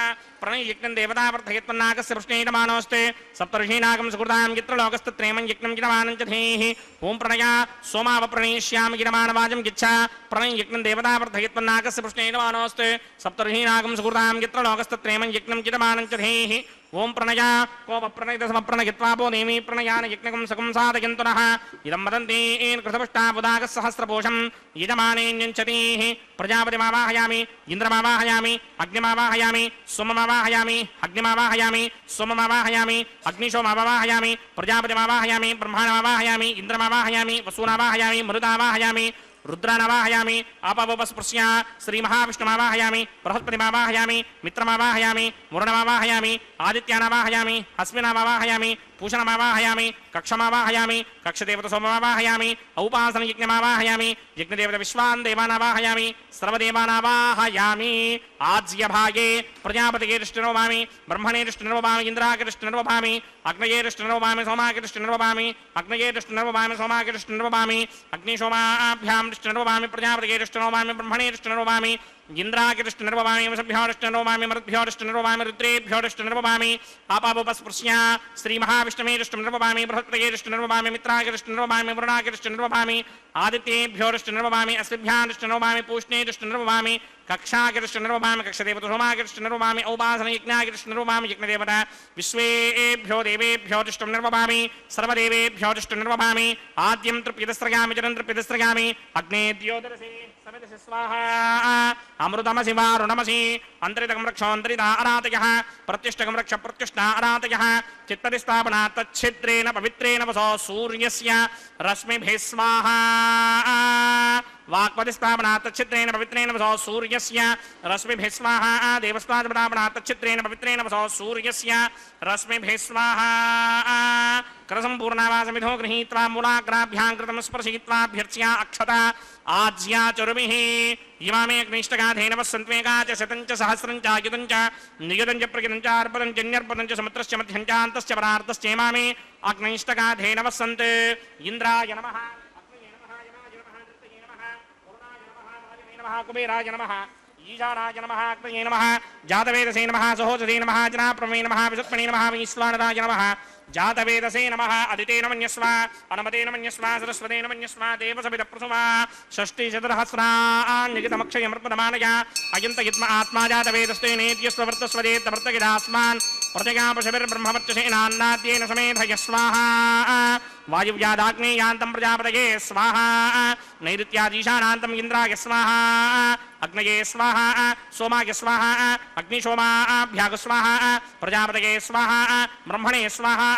प्रणययज्ञं देवतावर्धयत्वन्नागस्य प्रश्नेयमानोऽस्ति सप्तऋषीनागं सुकृतां यत्रलोकस्तत्रेमं यज्ञं गिरमानं च धीः ओं प्रणया सोमावप्रणेष्यामि गिरमानवाजं यच्छ प्रणययज्ञं देवतावर्धयत्वन्नागस्य प्रश्नेयमानोऽस्ति सप्तऋषीनागं सुकृतां यत्रलोकस्तत्रेमं यज्ञं गिरमानं च धीः ओं प्रणया कोपप्रणयितसमप्रणयित्वापो नेमि प्रणयान यज्ञकं सकं साधयन्तु नः इदं वदन्ति कृतपुष्टाबुदागसहस्रपोषं यजमानेऽन्यञ्चतीः प्रजापतिमावाहयामि इन्द्रमावाहयामि अग्निमावाहयामि सोममावाहयामि अग्निमावाहयामि सोममावाहयामि अग्निशोमावाहयामि प्रजापतिमावाहयामि ब्रह्माणमावाहयामि इन्द्रमावाहयामि वसूनावाहयामि मरुदावाहयामि रुद्रानावाहयामि आपवपस्पृश्य श्रीमहाविष्णुमावाहयामि बृहस्पतिमावाहयामि मित्रमावाहयामि वरुणमावाहयामि आदित्यानावाहयामि अस्मिनावाहयामि पूषणमावाहयामि कक्षमावाहयामि कक्षदेवतसोममावाहयामि औपासनयज्ञमावाहयामि यज्ञदेवतविश्वान् देवानावाहयामि सर्वदेवानावाहयामि आज्यभागे प्रजापतिगे दृष्टिर्वभामि ब्रह्मणे दृष्टिर्वभामि इन्द्रागे दृष्टिर्वभामि अग्नये दृष्टिर्वभामि सोमागे दृष्टिर्वभामि अग्नये दृष्टिर्वभामि सोमागे दृष्टिर्वभामि अग्निशोमाभ्यां दृष्टिर्वभामि प्रजापतिगे दृष्टिर्वभामि ब्रह्मणे दृष्टिर्वभामि ఇంద్రాకిరిష్ట నిర్వమామి వసభ్యోడిష్ట నిర్వమామి మరుద్భ్యోడిష్ట నిర్వమామి రుద్రేభ్యోడిష్ట నిర్వమామి ఆపాపస్పృశ్య శ్రీ మహావిష్ణుమేరిష్ట నిర్వమామి బృహత్ప్రయేరిష్ట నిర్వమామి మిత్రాకిరిష్ట నిర్వమామి వరుణాకిరిష్ట నిర్వమామి ఆదిత్యేభ్యోడిష్ట నిర్వమామి అశ్విభ్యాడిష్ట నిర్వమామి పూష్ణేరిష్ట నిర్వమామి కక్షాకిరిష్ట నిర్వమామి కక్షదేవత సోమాకిరిష్ట నిర్వమామి ఔపాసన యజ్ఞాకిరిష్ట నిర్వమామి యజ్ఞదేవత విశ్వేభ్యో దేవేభ్యోదిష్ట నిర్వమామి సర్వదేవేభ్యోదిష్ట నిర్వమామి ఆద్యం తృప్యదస్రగామి జనం తృప్యదస్రగామి అగ్నేద్యోదరసే సమిదసి స్వాహా అమృతమసి వారుణమసి అంతరితకం రక్షోంతరిత అరాతయః ప్రత్యుష్టకం రక్ష ప్రత్యుష్ట అరాతయః చిత్తది స్థాపనా తచ్ఛిద్రేణ పవిత్రేణ వసో సూర్యస్య రశ్మిభిః స్వాహా వాక్పదిస్థాపనా తచ్ఛిద్రేణ పవిత్రేణ వసో సూర్యస్య రశ్మిభిః స్వాహా దేవస్థాపనా తచ్ఛిద్రేణ పవిత్రేణ వసో సూర్యస్య రశ్మిభిః స్వాహా కరసంపూర్ణావాసమిధో గృహీత్వా మూలాగ్రాభ్యాం కృతం స్పర్శయిత్వాభ్యర్చ్య అక్షత ఆజ్యా చరుమిః ఇమామే అగ్నిష్టగాధేన వసంత్వేగా చ శతం చ సహస్రం చ ఆయుధం చ నియుధం చ ప్రగితం చ అర్పదం చ న్యర్పదం చ సముద్రశ్చ మధ్యం చ అంతశ్చ పరార్ధశ్చ ఇమామే అగ్నిష్టగాధేన వసంత్ ఇంద్రాయ నమః అగ్నయే నమః యమాయ నమః నృతయే నమః వరుణాయ నమః వాయువే నమః కుబేరాయ నమః ఈశానాయ నమః అగ్నయే నమః జాతవేదసే నమః సహోదరే నమః జనాప్రమే నమః విసుక్మణే నమః వైశ్వానరాయ నమః జాతవేదసే నమః అదితేన మన్యస్వ అనుమతేన మన్యస్వ సరస్వతేన మన్యస్వ దేవసవిద ప్రసుమా షష్టిశతసహస్రాన్యగితమక్షయమర్పదమానయ అయంత యుత్మ ఆత్మా జాతవేదస్తే నేత్యస్వ వర్తస్వదేత వర్తగిదాస్మాన్ ప్రజగా పశుభిర్బ్రహ్మవర్చసేనాన్నాద్యేన సమేధయ స్వాహా వాయువ్యాదాగ్నేయాంతం ప్రజాపతయే స్వాహా నైరుత్యాదీశానాంతం ఇంద్రాయ స్వాహా అగ్నయే స్వాహా సోమాయ స్వాహా అగ్నిశోమాభ్యాగ స్వాహా ప్రజాపతయే స్వాహా బ్రహ్మణే స్వాహా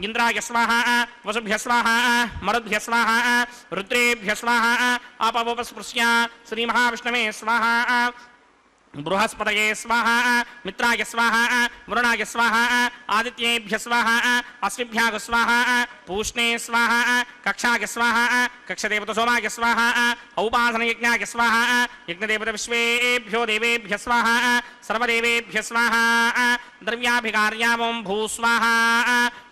ఇంద్రాయ స్వాహా వసుభ్య స్వాహా మరుద్భ్య స్వాహా రుద్రేభ్య స్వాహా ఆపవోపస్పృశ్య శ్రీ మహావిష్ణవే స్వాహా బృహస్పతయే స్వాహా మిత్రాయ స్వాహా వరుణాయ స్వాహా ఆదిత్యేభ్య స్వాహా అశ్విభ్యాగ స్వాహా పూష్ణే స్వాహా కక్షాయ స్వాహా కక్షదేవత సోమాయ స్వాహా ఔపాసన యజ్ఞాయ స్వాహా యజ్ఞదేవత విశ్వేభ్యో దేవేభ్య స్వాహా సర్వదేవేభ్య స్వాహా ద్రవ్యాభికార్యా ఓం భూ స్వాహా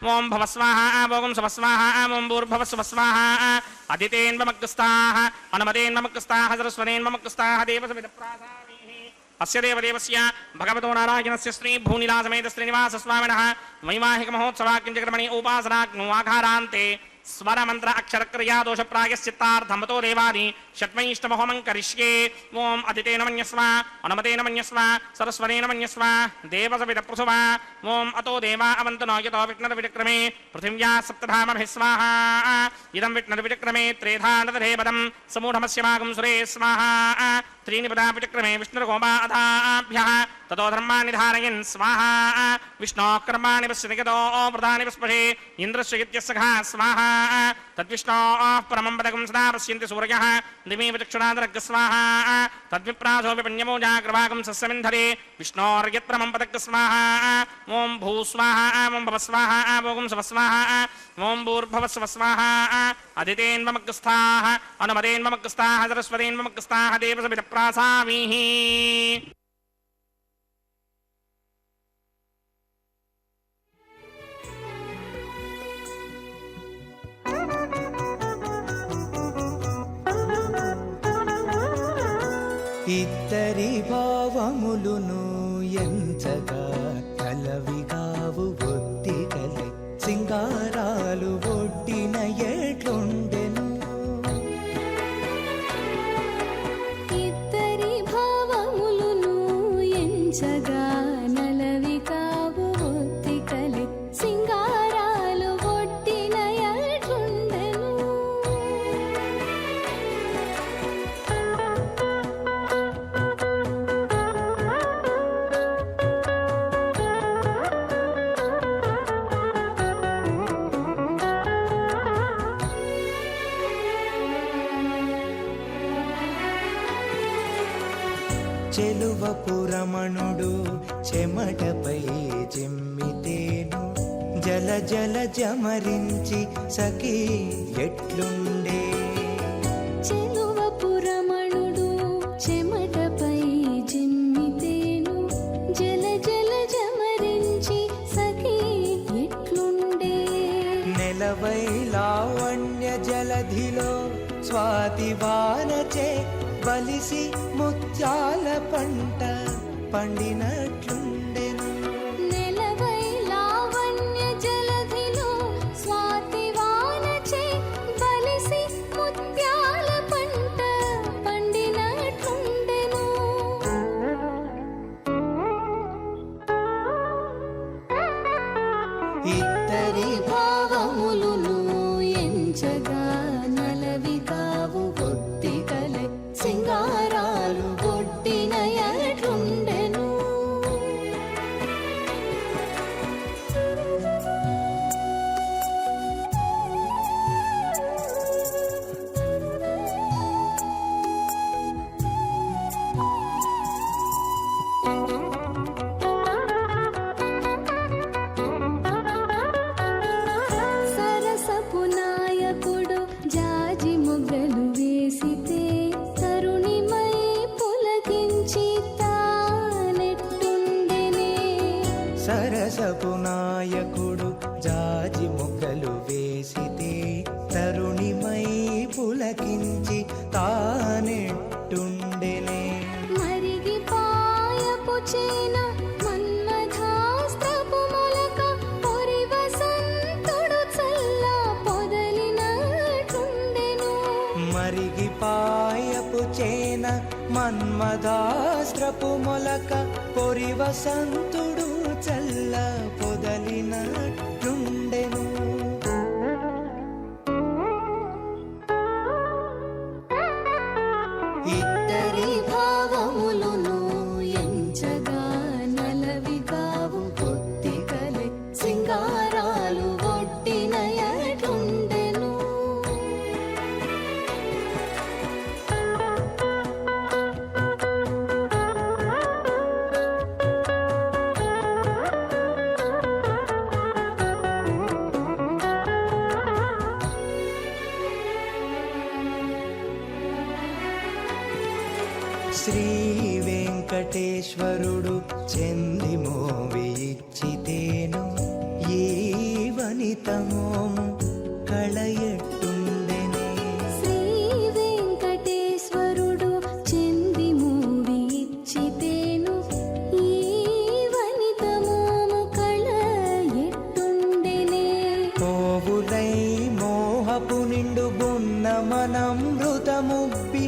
ఓం భవ స్వాహా ఓం శవ స్వాహా ఓం భూర్భవ శవ స్వాహా అదితేన్వమగ్స్తాః అనుమతేన్వమగ్స్తాః సరస్వతేన్వమగ్స్తాః దేవసవిద ప్రాసామి అస్య దేవదేవస్య భగవతో నారాయణస్య శ్రీ భూనిలాసమేత శ్రీనివాస స్వామినః వైవాహిక మహోత్సవాఖ్యంచక్రమణి ఉపాసనాగ్నో ఆఘారాంతే స్వరమంత్ర అక్షరక్రియా దోష ప్రాయశ్చిత్తార్థమతో దేవాది షట్మైష్టమహోమం కరిష్యే ఓం అదితేన మన్యస్వ అనుమతేన మన్యస్వ సరస్వతేన మన్యస్వ దేవసవిద ప్రసువ ఓం అతో దేవా అవంతనో యతో విఘ్నర్విచక్రమే పృథివ్యా సప్తధామభిः స్వాహా ఇదం విఘ్నర్విచక్రమే త్రేధానతధేపదం సమూఢమస్యమాగం సురే స్వాహా त्रीणि पदापिचक्रमे विष्णुर्गोपाधाभ्यः ततो धर्माणि धारयन् स्वाहा विष्णोः कर्माणि पश्यति गतो प्रधानि पस्पशे इन्द्रस्य इत्यस्सखा स्वाहा तद्विष्णोः परमं पदकं सदा पश्यन्ति सूर्यः दिवीव चक्षुरादरग् स्वाहा तद्विप्रासो विपन्यमोजाग्रभागं सस्यमिन्धरे विष्णोर्यत्परमं पदक् स्वाहा ॐ भू स्वाहा ॐ भव स्वाहा ॐ शव स्वाहा ॐ भूर्भुवस्सव स्वाहा अदितेन्वमग्रस्थाः अनुमतेन्वमग्रस्थाः सरस्वतेन्वमग्रस्थाः देवसविद प्रासामीः ఇద్దరి భావములును ఎంచగా కలవిగావు ఒత్తికలే సింగారాలు ఒడ్డిన ఎట్లుండెను ఇద్దరి భావములును ఎంచగా నలవి కావు ఒత్తికలే సింగారాలు ఒడ్డిన ఎట్లుండెను చెలువపురమణుడు చెమటపై చిమ్మితేను జల జల జమరించి సఖీ ఎట్లుండే చెలువపురమణుడు చెమటపై జిమ్మితేను జల జల జమరించి సఖీ ఎట్లుండే నెలవై లావణ్య జలధిలో స్వాతి వానచే బలిసి ముత్యాల పంట పండినట్లుండెను. నెలవై లావణ్య జలధిలో స్వాతి వానచే బలిసి ముత్యాల పంట పండినట్లుండెను. ఇద్దరి భావములును ఎంచగా నలవి కావు ఒత్తికలే సింగారాలు ఒట్టినయట్లుండెను. సరసపు నాయకుడు జాజి మొగ్గలు వేసితే తరుణిమై పులకించి తానెట్టుండెనే. సరసపు నాయకుడు జాజి మొగ్గలు వేసితే తరుణిమై పులకించి తానెట్టుండెనే. మరిగి పాయపు చేన మన్మథాస్త్రపు మొలక పొరి వసంతుడు చల్ల పొదలినట్లుండెను. మరిగి పాయపు చేన మన్మదాస్త్రపు మొలక పొరి వసంతుడు చల్ల పొదలినట్లుండెను. ఇద్దరి భావములును ఎంచగా నలవి కావు పొత్తికలే సింగారాలు ఒట్టినయట్లుండెను. శ్రీ వెంకటేశ్వరుడు చెంది మోవి ఇచ్చితేను ఈ వనితమోము కళయట్టుండెనే. శ్రీ వెంకటేశ్వరుడు చెంది మూవి ఇచ్చితేను ఈ వనితమోము కళ ఎట్టుండెనే. పోవులై మోహపు నిండు బున్న మనమృతముబ్బి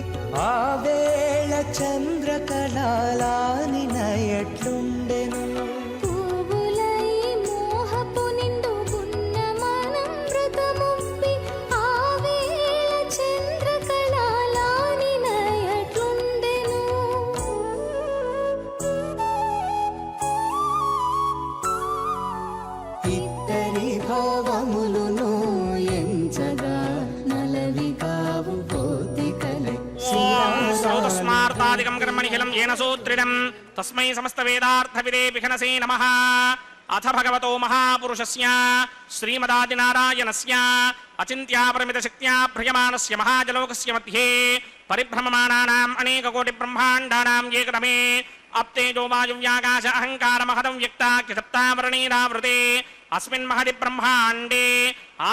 ఆవేళ చంద్రకళాలాని నయట్లుండెను. పువ్వులై మోహపు నిండు పున్నమనమృతముప్పి ఆవేళ చంద్రకళాలాని నయట్లుండెను. ఇద్దరి భావములును ఎంచగా నలవి కావు పోతికలే శ్రౌతస్మార్తాదికం కర్మనిఖిలం ఏన సూత్రిడం తస్మై సమస్త వేదార్థ విదే విఘనసే నమః. అథ భగవతో మహాపురుషస్య శ్రీమదాదినారాయణస్య అచింత్యాపరిమిత శక్త్యా భ్రియమానస్య మహాజలోకస్య మధ్యే పరిభ్రమమానానాం అనేక కోటి బ్రహ్మాండానాం ఏకతమే అప్తేజో వాయువ్యాకాశ అహంకార మహదం వ్యక్తాఖ్య సప్తావరణీరావృతే అస్మిన్ మహది బ్రహ్మాండే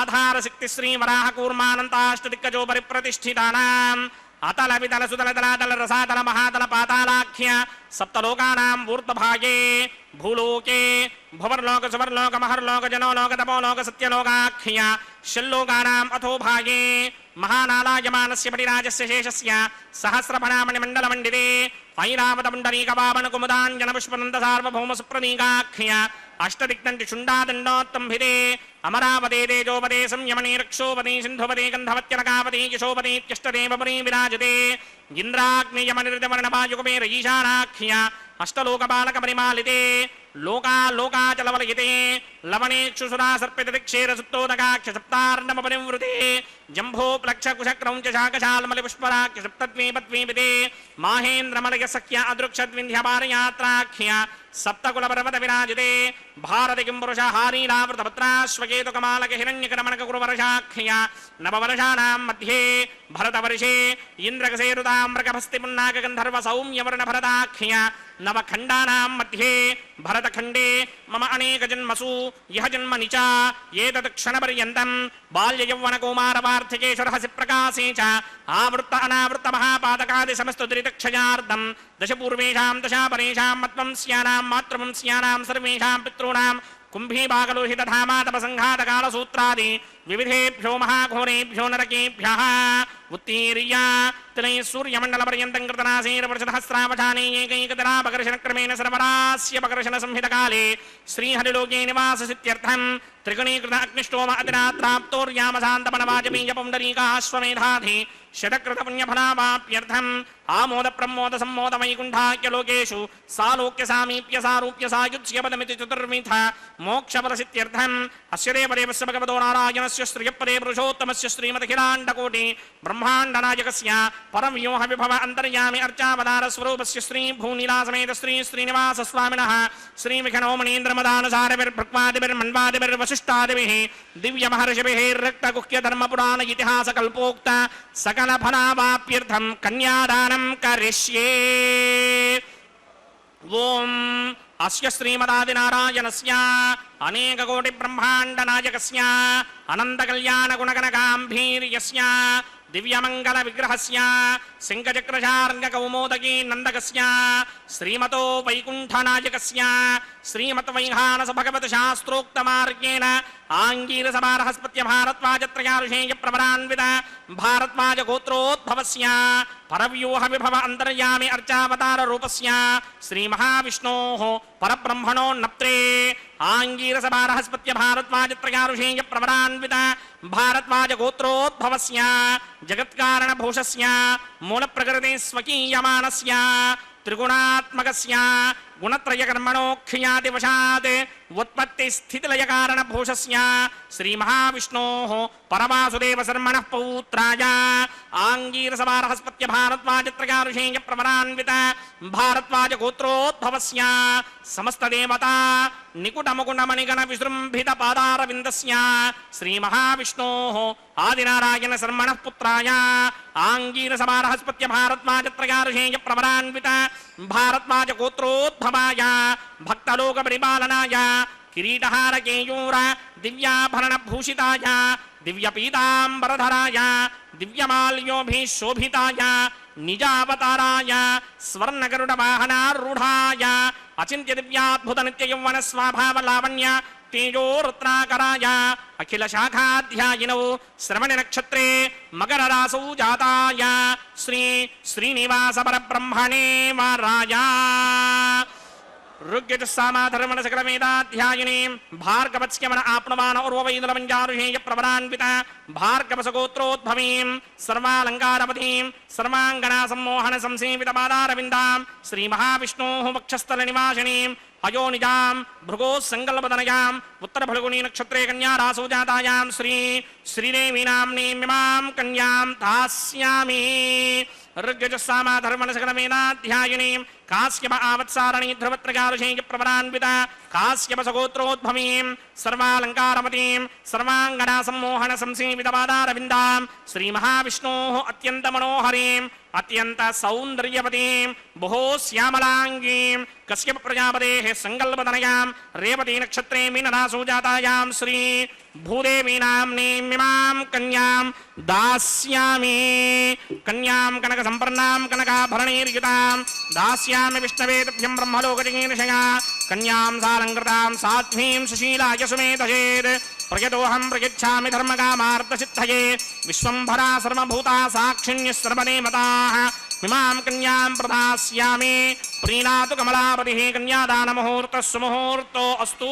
ఆధార శక్తి శ్రీ వరాహ కూర్మానంతాష్టదిక్కజో పరిప్రతిష్ఠితానాం అతల వితల సుతల తలాతల రసాతల మహాతల పాతాళాఖ్య సప్తలోకానాం ఊర్ధ్వభాగే భూలోకే భువర్లోక సువర్లోక మహర్లోక జనోలోక తపోలోక సత్యలోకాఖ్య షల్లోకానాం అథోభాగే మహానాలాయమానస్య పటిరాజస్య శేషస్య సహస్రఫణామణి మండలమండితే ఐరావతపుండరీకపావన కుముదాంజన పుష్పనంద సార్వభౌమ సుప్రనీకాఖ్య అష్టదిక్తంటి శుండాదండోత్తంభితే అమరావతే తేజోపదే సంయమనే రక్షోపదే సింధుపదే గంధవత్యనకాపదే యశోపదేత్యష్టదేవపరీ విరాజతే ఇంద్రాగ్నేయమనిర్దవర్ణవాయుగమేర ఈశానాఖ్య అష్టలోకపాలక పరిమాలితే లోకాలోకాచలవలయితే లవణేక్షుసురా సర్పిత దిక్షేర సుప్తోదకాఖ్య సప్తార్ణమ పరివృతే జంభో ప్లక్ష కుశక్రౌంచ శాకశాల్మలి పుష్పరాఖ్య సప్తద్వీపద్వీపితే మాహేంద్రమలయ సఖ్య అదృక్షద్వింధ్యపారయాత్రాఖ్య సప్తకుల పర్వత విరాజితే భారతి కింపురుష హారీలావృతపత్రాశ్వకేతు కమాలక హిరణ్యకరమణక కురువర్షాఖ్య నవవర్షాణాం మధ్యే భరతవర్షే ఇంద్రకసేరుతామ్రకభస్తి పున్నాక గంధర్వ సౌమ్యవర్ణ భరతాఖ్య నవఖండానాం మధ్యే భరతఖండే మమ అనేక జన్మసు ఇహ జన్మని చ ఏతత్ క్షణపర్యంతం బాల్య యౌవన కౌమార पार्थिकेश्वर हसि प्रकाशे च आवृत्त अनावृत्त महापातकादि समस्त दुरितक्षयार्धं दश पूर्वेषां दशा परेषां मत्वं स्यानां मातृवं स्यानां सर्वेषां पितॄणां कुम्भीभागलोहित धामातपसङ्घातकालसूत्रादि विविधेभ्यो महाघोरेभ्यो नरकेभ्यः उत्तीर्य तिलैः सूर्यमण्डलपर्यन्तं कृतनासेर्वर्षसहस्रावधाने एकैकतरापकर्षणक्रमेण सर्वरास्यपकर्षणसंहितकाले श्रीहरिलोके निवाससित्यर्थं त्रिगुणीकृत अग्निष्टोम अतिरात्राप्तोर्यामशान्तपनवाजपेयपुण्डरीकाश्वमेधाधि शतकृतपुण्यफलावाप्यर्थम् आमोद प्रमोद सम्मोद वैकुण्ठाख्यलोकेषु सालोक्य सामीप्य सारूप्य सायुज्य पदमिति चतुर्विध मोक्षफलसित्यर्थम् अस्य देवदेवस्य भगवतो नारायणस्य श्रियपदे पुरुषोत्तमस्य श्रीमदखिलाण्डकोटि ब्रह्माण्डनायकस्य परमव्योह विभव अन्तर्यामि अर्चावतार स्वरूपस्य श्री भूनीलासमेत श्री श्रीनिवास स्वामिनः श्री विघ्नोमणीन्द्रमदानुसारभिर्भक्वादिभिर्मन्वादिभिर्वसिष्ठादिभिः दिव्य महर्षिभिः रक्तगुह्य धर्मपुराण इतिहास कल्पोक्त सकल फलावाप्यर्थं कन्यादानं करिष्ये। ओम अस्य श्रीमदादिनारायणस्य अनेककोटि ब्रह्माण्ड नायकस्य अनंत कल्याण गुणगणगाम्भीर्यस्य दिव्यमंगल विग्रहस्य सिंहचक्रशार्ङ्ग कौमोदकी नंदकस्य श्रीमतो वैकुण्ठनायकस्य श्रीमद्वैहानस भगवत शास्त्रोक्त मार्गेण आंगीरसमारहस्पत्य भारद्वाजत्रयाऋषेय प्रवरान्वित भारद्वाज गोत्रोद्भवस्य परव्यूह विभव अंतर्यामि अर्चावतार रूपस्य श्री महाविष्णोः परब्रह्मणो नप्त्रे आंगीरसमारहस्पत्य भारद्वाजत्रयाऋषेय प्रवरान्वित भारद्वाज गोत्रोद्भवस्य जगत्कारण भूषस्य मूल प्रकृति स्वकीयमानस्य त्रिगुणात्मकस्य गुणत्रय कर्मणोक्षयादिवशात् उत्पत्ति स्थितिलय कारण भूषस्य श्री महाविष्णोः परवासुदेव शर्मणः पौत्राय आंगीरसमारहस्पत्य भारद्वाजत्रयाऋषेय प्रवरान्वित भारद्वाज गोत्रोद्भवस्य समस्त देवता निकुटमुकुटमणिगण विजृम्भित पादारविन्दस्य श्री महाविष्णोः आदिनारायण शर्मणः पुत्राय आंगीरसमारहस्पत्य भारद्वाजत्रयाऋषेय प्रवरान्वित भारद्वाज गोत्रोद्भवाय भक्तलोक परिपालनाय किरीटहार केयूर दिव्याभरण भूषिताय दिव्यपीताम्बरधराय दिव्यमाल्योभिशोभिताय निजावताराय स्वर्णगरुड वाहनारूढाय अचिन्त्य दिव्याद्भुत नित्य यौवन स्वाभाव लावण्य तेजो रत्नाकराय अखिल शाखाध्यायिनौ श्रवण नक्षत्रे मकर रासौ जाताय श्री श्रीनिवास परब्रह्मणे वराय ऋग्यजुस्सामाधर्मण सकल वेदाध्यायिनी भार्गवत्स्यमन आपनुमान उर्ववैदुलमञ्जारुषेय प्रवरान्वित भार्गवसगोत्रोद्भवीं सर्वालङ्कारवतीं सर्वाङ्गना सम्मोहन संसेवित पादारविन्दां श्री महाविष्णोः वक्षस्थल निवासिनीं अयोनिजां भृगोः संकल्पतनयाम् उत्तर फल्गुनी नक्षत्रे कन्या रासौ जातायां श्री श्रीदेवी नाम्नीमिमां कन्यां दास्यामि ऋग्यजुस्सामाधर्मण सकल वेदाध्यायिनीं काश्यप आवत्सारणी ध्रुवत्रयाऋषेय प्रवरान्वित काश्यप सगोत्रोद्भवीं सर्वालङ्कारवतीं सर्वाङ्गना सम्मोहन संसेवित पादारविन्दां श्री महाविष्णोः अत्यन्त मनोहरीं अत्यंत सौंदर्यवतीं बहु श्यामलांगीं कश्यप प्रजापतेः संकल्पतनयां रेवती नक्षत्रे मीनरासौ जातायां श्री भूदेवी नाम्नीमिमां कन्यां दास्यामि कन्यां कनक संपन्नां कनकाभरणैर्युतां दास्यामि विष्णवे तुभ्यं ब्रह्मलोकजिगीर्षया कन्यां सालङ्कृतां साध्वीं सुशीलाय सुमेधयेत् प्रयतोऽहं प्रयच्छामि धर्मकामार्थसिद्धये विश्वम्भरा सर्वभूता साक्षिण्यः सर्वदेवताः इमां कन्यां प्रदास्यामि प्रीणातु कमलापतिः कन्यादानमुहूर्तः सुमुहूर्तो अस्तु।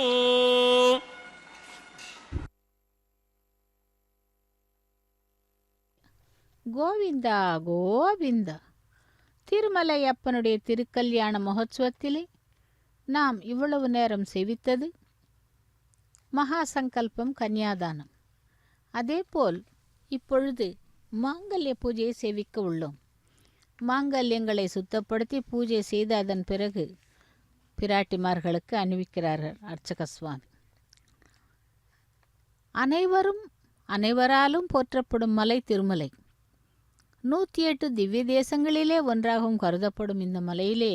கோவிந்தா கோவிந்தா. திருமலையப்பனுடைய திருக்கல்யாண மகோத்சவத்திலே நாம் இவ்வளவு நேரம் சேவித்தது மகா சங்கல்பம் கன்யாதானம். அதேபோல் இப்பொழுது மாங்கல்ய பூஜையை சேவிக்க உள்ளோம். மாங்கல்யங்களை சுத்தப்படுத்தி பூஜை செய்து அதன் பிறகு பிராட்டிமார்களுக்கு அணிவிக்கிறார்கள் அர்ச்சக சுவாமி. அனைவராலும் போற்றப்படும் மலை திருமலை. 108 திவ்ய தேசங்களிலே ஒன்றாகவும் கருதப்படும் இந்த மலையிலே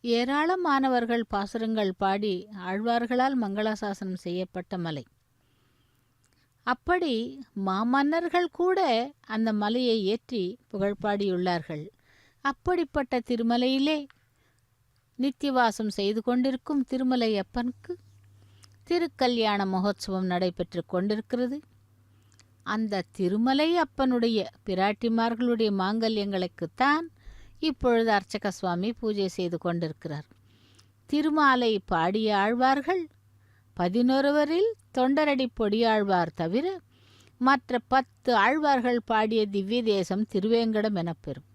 ஏராளமானவர்கள் பாசுரங்கள் பாடி ஆழ்வார்களால் மங்களாசாசனம் செய்யப்பட்ட மலை. அப்படி மாமன்னர்கள் கூட அந்த மலையை ஏற்றி புகழ்பாடியுள்ளார்கள். அப்படிப்பட்ட திருமலையிலே நித்தியவாசம் செய்து கொண்டிருக்கும் திருமலையப்பனுக்கு திருக்கல்யாண மகோத்சவம் நடைபெற்று கொண்டிருக்கிறது. அந்த திருமலை அப்பனுடைய பிராட்டிமார்களுடைய மாங்கல்யங்களுக்குத்தான் இப்பொழுது அர்ச்சக சுவாமி பூஜை செய்து கொண்டிருக்கிறார். திருமாலை பாடிய ஆழ்வார்கள் 11 தொண்டரடி பொடியாழ்வார் தவிர மற்ற 10 ஆழ்வார்கள் பாடிய திவ்ய தேசம் திருவேங்கடம் எனப்பெறும்.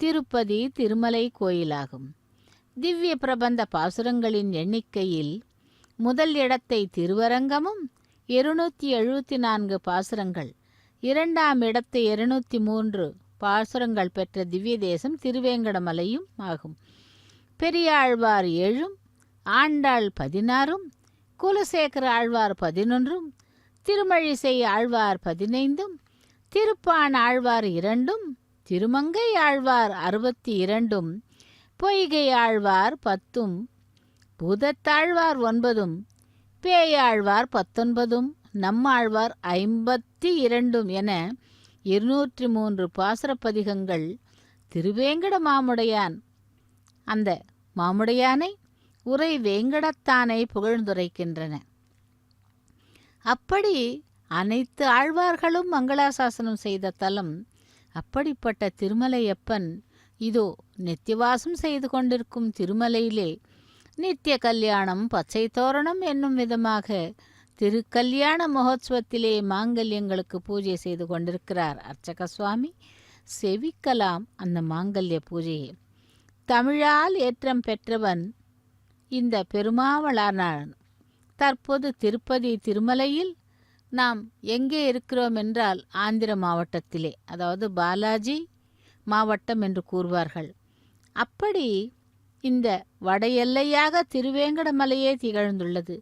திருப்பதி திருமலை கோயிலாகும். திவ்ய பிரபந்த பாசுரங்களின் எண்ணிக்கையில் முதல் இடத்தை திருவரங்கமும் 274 பாசுரங்கள், 2ஆம் இடத்தை 203 பாசுரங்கள் பெற்ற திவ்ய தேசம் திருவேங்கடமலையும் ஆகும். பெரியாழ்வார் 7, ஆண்டாள் 16, குலசேகர ஆழ்வார் 11, திருமழிசை ஆழ்வார் 15, திருப்பான் ஆழ்வார் 2, திருமங்கை ஆழ்வார் 62, பொய்கை ஆழ்வார் 10, பூதத்தாழ்வார் 9, பேயாழ்வார் 19, நம்மாழ்வார் 52 என 203 பாசுரப்பதிகங்கள் திருவேங்கட மாமுடையான் அந்த மாமுடையானை உரை வேங்கடத்தானை புகழ்ந்துரைக்கின்றன. அப்படி அனைத்து ஆழ்வார்களும் மங்களாசாசனம் செய்த தலம். அப்படிப்பட்ட திருமலையப்பன் இதோ நித்தியவாசம் செய்து கொண்டிருக்கும் திருமலையிலே நித்திய கல்யாணம் பச்சை தோரணம் என்னும் விதமாக திருக்கல்யாண மகோத்சவத்திலே மாங்கல்யங்களுக்கு பூஜை செய்து கொண்டிருக்கிறார் அர்ச்சக சுவாமி. செவிக்கலாம் அந்த மாங்கல்ய பூஜையை. தமிழால் ஏற்றம் பெற்றவன் இந்த பெருமாவளானான். தற்போது திருப்பதி திருமலையில் நாம் எங்கே இருக்கிறோம் என்றால் ஆந்திர மாவட்டத்திலே, அதாவது பாலாஜி மாவட்டம் என்று கூறுவார்கள். அப்படி இந்த வட எல்லையாக திருவேங்கடமலையே திகழ்ந்துள்ளது.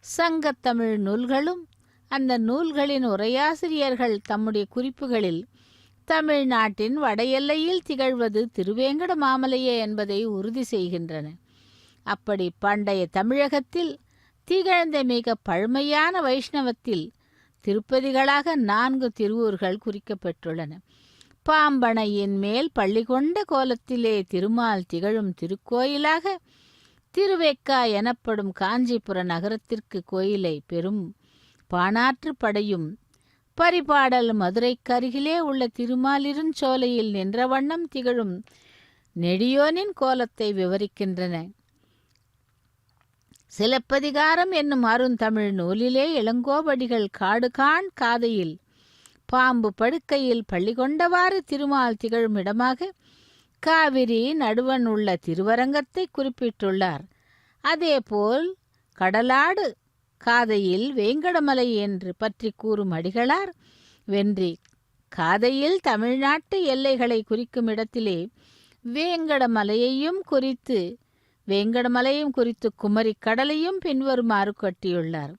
சங்கத்தமிழ் நூல்களும் அந்த நூல்களின் உரையாசிரியர்கள் தம்முடைய குறிப்புகளில் தமிழ்நாட்டின் வட எல்லையில் திகழ்வது திருவேங்கட மாமலையே என்பதை உறுதி செய்கின்றன. அப்படி பண்டைய தமிழகத்தில் திகழ்ந்த மிக பழமையான வைஷ்ணவத்தில் திருப்பதிகளாக 4 திருவூர்கள் குறிக்கப்பட்டுள்ளன. பாம்பனையின் மேல் பள்ளி கொண்ட கோலத்திலே திருமால் திகழும் திருக்கோயிலாக திருவேக்கா எனப்படும் காஞ்சிபுர நகரத்திற்கு கோயிலை பெரும் பாணாற்று படையும் பரிபாடல் மதுரைக்கருகிலே உள்ள திருமாலிருஞ்சோலையில் நின்ற வண்ணம் திகழும் நெடியோனின் கோலத்தை விவரிக்கின்றன. சிலப்பதிகாரம் என்னும் அருந்தமிழ் நூலிலே இளங்கோவடிகள் காடுகாண் காதையில் பாம்பு படுக்கையில் பள்ளி கொண்டவாறு திருமால் திகழும் இடமாக காவிரி நடுவன் உள்ள திருவரங்கத்தை குறிப்பிட்டுள்ளார். அதேபோல் கடலாடு காதையில் வேங்கடமலை என்று பற்றி கூறும் அடிகளார் வென்றி காதையில் தமிழ்நாட்டு எல்லைகளை குறிக்கும் இடத்திலே வேங்கடமலையையும் குறித்து குமரி கடலையும் பின்வருமாறு கட்டியுள்ளார்.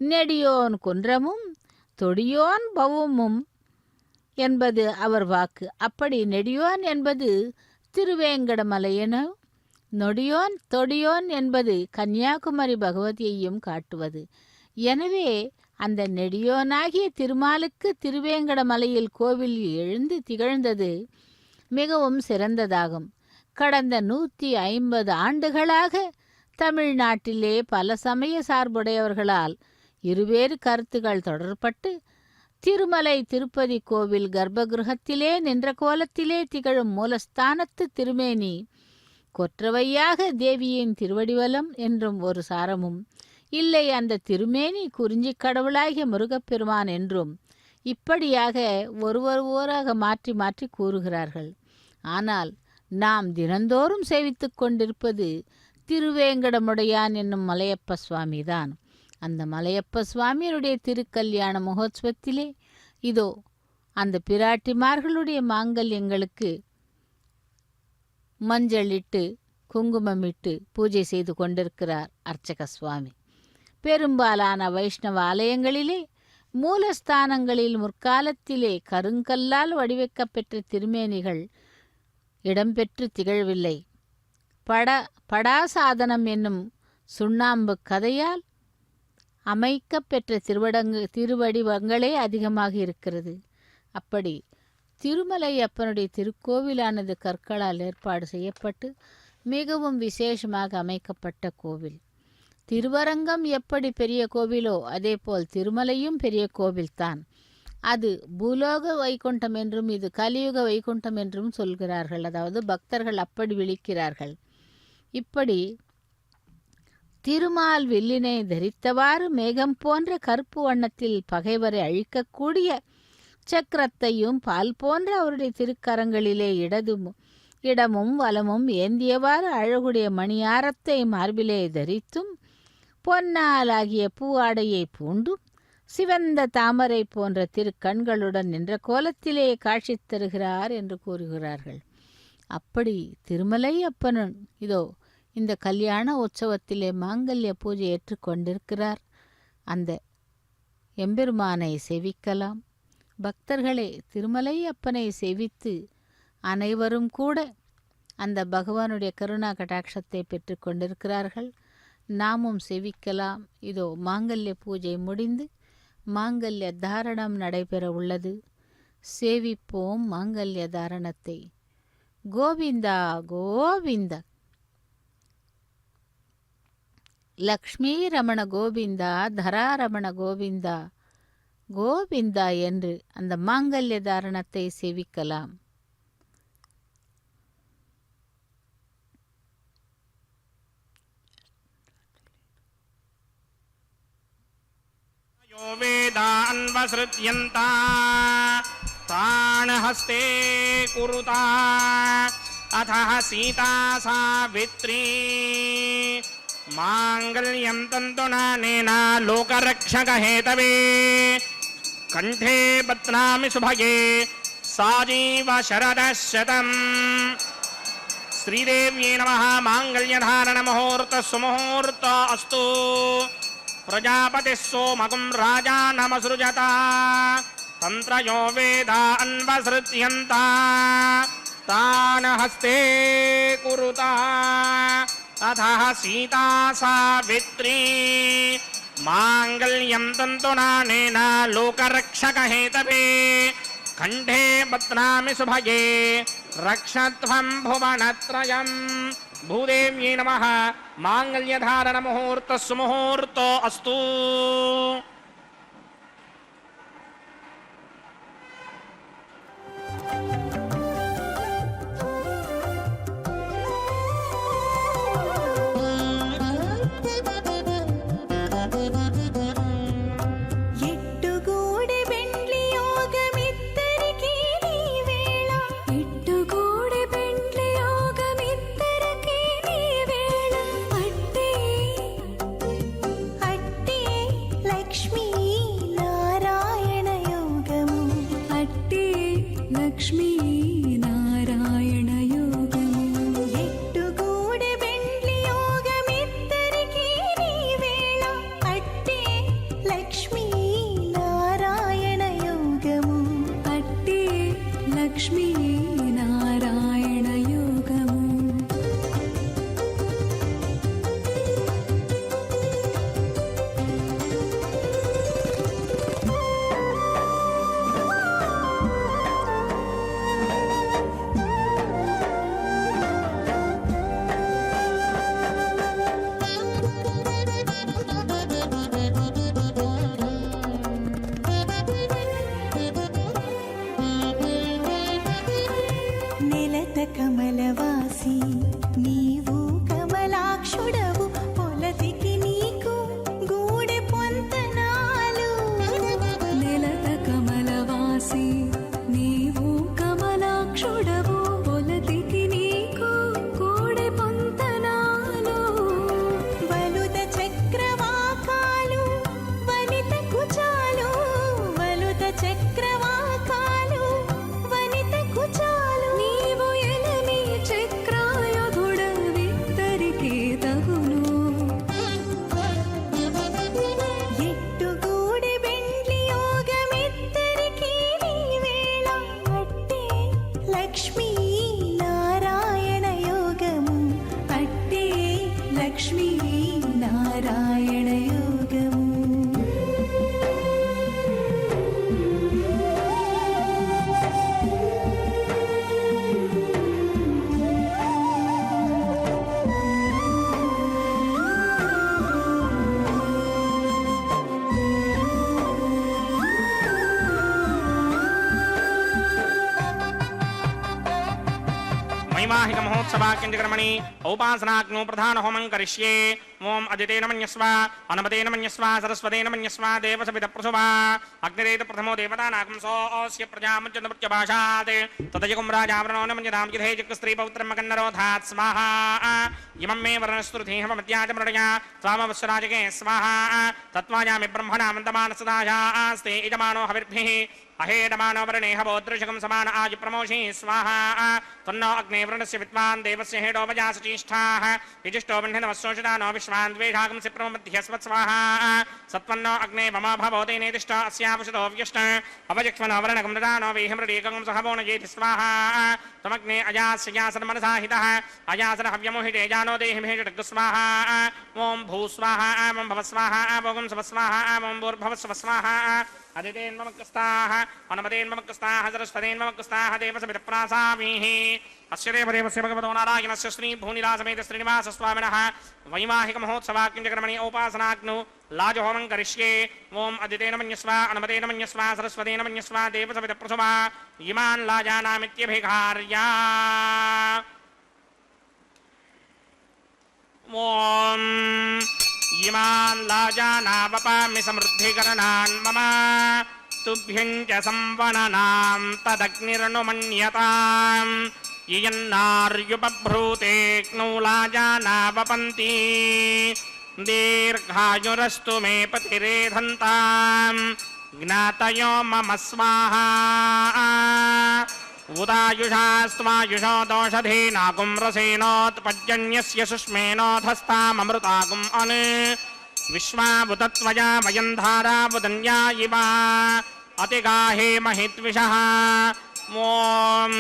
நெடியோன் குன்றமும் தொடியோன் பவுமும் என்பது அவர் வாக்கு. அப்படி நெடியோன் என்பது திருவேங்கடமலையென, தொடியோன் என்பது கன்னியாகுமரி பகவதியையும் காட்டுவது. எனவே அந்த நெடியோனாகிய திருமாலுக்கு திருவேங்கடமலையில் கோவில் எழுந்து திகழ்ந்தது மிகவும் சிறந்ததாகும். கடந்த 150 ஆண்டுகளாக தமிழ்நாட்டிலே பல சமய சார்புடையவர்களால் இருவேறு கருத்துகள் தொடரப்பட்டு திருமலை திருப்பதி கோவில் கர்ப்பகிருகத்திலே நின்ற கோலத்திலே திகழும் மூலஸ்தானத்து திருமேனி கொற்றவையாக தேவியின் திருவடிவலம் என்றும் ஒரு சாரமும், இல்லை அந்த திருமேனி குறிஞ்சி கடவுளாகிய முருகப்பெருமான் என்றும் இப்படியாக ஒருவராக மாற்றி மாற்றி கூறுகிறார்கள். ஆனால் நாம் தினந்தோறும் சேவித்து கொண்டிருப்பது திருவேங்கடமுடையான் என்னும் மலையப்ப சுவாமிதான். அந்த மலையப்ப சுவாமியுடைய திருக்கல்யாண மகோத்சவத்திலே இதோ அந்த பிராட்டிமார்களுடைய மாங்கல்யங்களுக்கு மஞ்சளிட்டு குங்குமமிட்டு பூஜை செய்து கொண்டிருக்கிறார் அர்ச்சக சுவாமி. பெரும்பாலான வைஷ்ணவ ஆலயங்களிலே மூலஸ்தானங்களில் முற்காலத்திலே கருங்கல்லால் வடிவமைக்கப்பெற்ற திருமேனிகள் இடம்பெற்று திகழவில்லை. படாசாதனம் என்னும் சுண்ணாம்பு கதையால் அமைக்கப்பெற்ற திருவடிவங்களே அதிகமாக இருக்கிறது. அப்படி திருமலை அப்பனுடைய திருக்கோவிலானது கற்களால் ஏற்பாடு செய்யப்பட்டு மிகவும் விசேஷமாக அமைக்கப்பட்ட கோவில். திருவரங்கம் எப்படி பெரிய கோவிலோ அதேபோல் திருமலையும் பெரிய கோவில்தான். அது பூலோக வைகுண்டம் என்றும் இது கலியுக வைகுண்டம் என்றும் சொல்கிறார்கள். அதாவது பக்தர்கள் அப்படி விழிக்கிறார்கள். இப்படி திருமால் வில்லினை தரித்தவாறு மேகம் போன்ற கருப்பு வண்ணத்தில் பகைவரை அழிக்கக்கூடிய சக்கரத்தையும் பால் போன்ற அவருடைய திருக்கரங்களிலே இடமும் வலமும் ஏந்தியவாறு அழகுடைய மணியாரத்தை மார்பிலே தரித்தும் பொன்னாலாகிய பூவாடையை பூண்டும் சிவந்த தாமரை போன்ற திருக்கண்களுடன் நின்ற கோலத்திலே காட்சி தருகிறார் என்று கூறுகிறார்கள். அப்படி திருமலை அப்பனும் இதோ இந்த கல்யாண உற்சவத்திலே மாங்கல்ய பூஜை ஏற்றுக்கொண்டிருக்கிறார். அந்த எம்பெருமானை சேவிக்கலாம். பக்தர்களே, திருமலை அப்பனை சேவித்து அனைவரும் கூட அந்த பகவானுடைய கருணா கடாட்சத்தை பெற்று கொண்டிருக்கிறார்கள். நாமும் சேவிக்கலாம். இதோ மாங்கல்ய பூஜை முடிந்து மாங்கல்ய தாரணம் நடைபெற உள்ளது. சேவிப்போம் மாங்கல்ய தாரணத்தை. கோவிந்தா கோவிந்தா, லக்ஷ்மீ ரமண கோவிந்தா, தராரமண கோவிந்தா கோவிந்தா என்று அந்த மாங்கல்ய தாரணத்தை சேவிக்கலாம். யோ வேதான்வஸ்ருத்யந்தா தானஹஸ்தே குருதா அதஹ சீதா சாவித்ரி மாங்கல்யம் தந்துநானேன லோகரக்ஷக ஹேதவே கண்டே பத்னாமி சுபగే சாஜீவ சரதశதம். श्रीदेव्यै नमः. मांगल्यधारण मुहूर्त सुमुहूर्त अस्तु. प्रजापतिः सोमगुं राजानमसृजता तन्त्रयो वेदा अन्वसृज्यन्ता तान् हस्ते कुरुता अथः सीता सावित्री मांगल्यं तन्तुनानेन लोकरक्षकहेतवे कंठे बध्नामि सुभगे रक्षध्वं भुवनत्रयम्. भूदेव्यै नमः. मांगल्यधारण मुहूर्त सुमुहूर्त अस्तु. కమలవాసి నీవు కమలాక్షుడవు పొలతికి నీకు గూడె పొంతనాలు. నెలత కమలవాసి నీవు కమలాక్షుడవు పొలతికి నీకు గూడె పొంతనాలు. వలుద చక్రవాకాలు వనిత కుచాలు వలుద చక్రవాకాలు వనిత కుచాలు. నీవు ఎనమి చక్రాయుధుడవి वैवाहिक महोत्सवाक्यंजकर्मणि औपासनाग्नो प्रधान होमं करिष्ये ओम अदितेन मन्यस्व अनुमतेन मन्यस्व सरस्वतेन मन्यस्व देवसवितप्रसुवा अग्निरेत प्रथमो देवतानागं सोऽस्य प्रजामुच्यन्तमुच्यभाषात् तदयकुं राजावरणो न मन्यतां यथे जगस्त्री पौत्रं मकन्नरोधात् स्वाहा इमं मे वर्णस्तुतिः मध्याचमृडया स्वामवस्वराजके स्वाहा तत्त्वायामि ब्रह्मणा मन्दमानसदायास्ते इदमानो हविर्भिः अहेडमानो वरणे हवोदृशकं समान आजि प्रमोषि स्वाहा तन्नो अग्ने वृणस्य विद्वान् देवस्य हेडोपजा सचीष्ठाः विजिष्टो बन्धनवस्सोषदानो विश्वान् द्वेषागं सिप्रमध्यस्वत् स्वाहा सत्वन्नो अग्ने मम भवोतेनेतिष्ठ अस्यावशतो व्यष्ट अवजक्ष्मनो वरणकं ददानो वेहमृडीकं सहवोणयेति स्वाहा तमग्ने अजास्य यासनमनसाहितः अजासन हव्यमोहिते जानो देहि मेषटग् स्वाहा ॐ भूस्वाहा ॐ भवस्वाहा ॐ सवस्वाहा ॐ भूर्भवस्वस्वाहा अदितेन्ममक्कस्ताः अनुमतेन्ममक्कस्ताः सरस्वतेन्ममक्कस्ताः देवसवितप्रासामीः अस्य देवदेवस्य भगवतो नारायणस्य श्रीभूनिलासमेत श्रीनिवासस्वामिनः वैवाहिक महोत्सवाक्यंजकर्मणि औपासनाग्नो लाजहोमं करिष्ये ओम अदितेन मन्यस्व अनुमतेन मन्यस्व सरस्वतेन मन्यस्व देवसवितप्रसुवा इमान् लाजानामित्यभिघार्या ओम इमान् लाजानावपामि समृद्धिकरणान् मम तुभ्यं च संवननां तदग्निरनुमन्यताम् इयन्नार्युपभ्रूतेऽग्नौ लाजानावपन्ति दीर्घायुरस्तु मे पतिरेधन्ताम् ज्ञातयो मम स्वाहा उदायुषास्त्वायुषो दोषधीनागुं रसेनोत्पज्जन्यस्य सुष्मेनोधस्ताममृतागुम् अन् विश्वावुतत्वया वयं धारावुदन्या इव अतिगाहे महित्विषः ॐ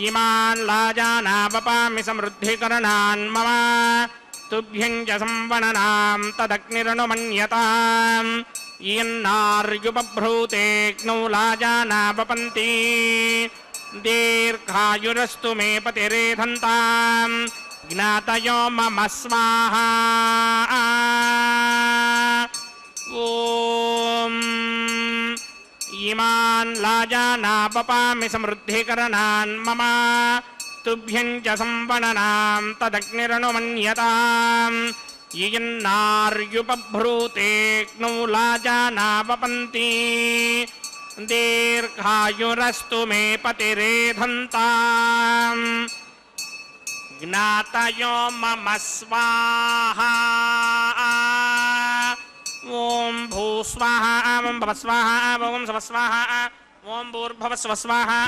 इमान् लाजानावपामि समृद्धिकरणान् मम तुभ्यं च संवननां तदग्निरनुमन्यताम् इयन्नार्युपभ्रूतेऽग्नौ लाजानावपन्ति दीर्घायुरस्तु मे पतिरेधन्ताम् ज्ञातयो मम स्वाहा ॐ इमान् लाजानावपामि समृद्धिकरणान् मम तुभ्यं च संवननां तदग्निरनुमन्यताम् इयन्नार्युपभ्रूतेऽग्नौ लाजानावपन्ति दीर्घायुरस्तु मे पतिरेधन्ताम् ज्ञातयो मम स्वाहा ॐ भूस्वाहा ॐ भवस्वाहा ॐ सवस्वाहा ॐ भूर्भुवस्वस्वाहा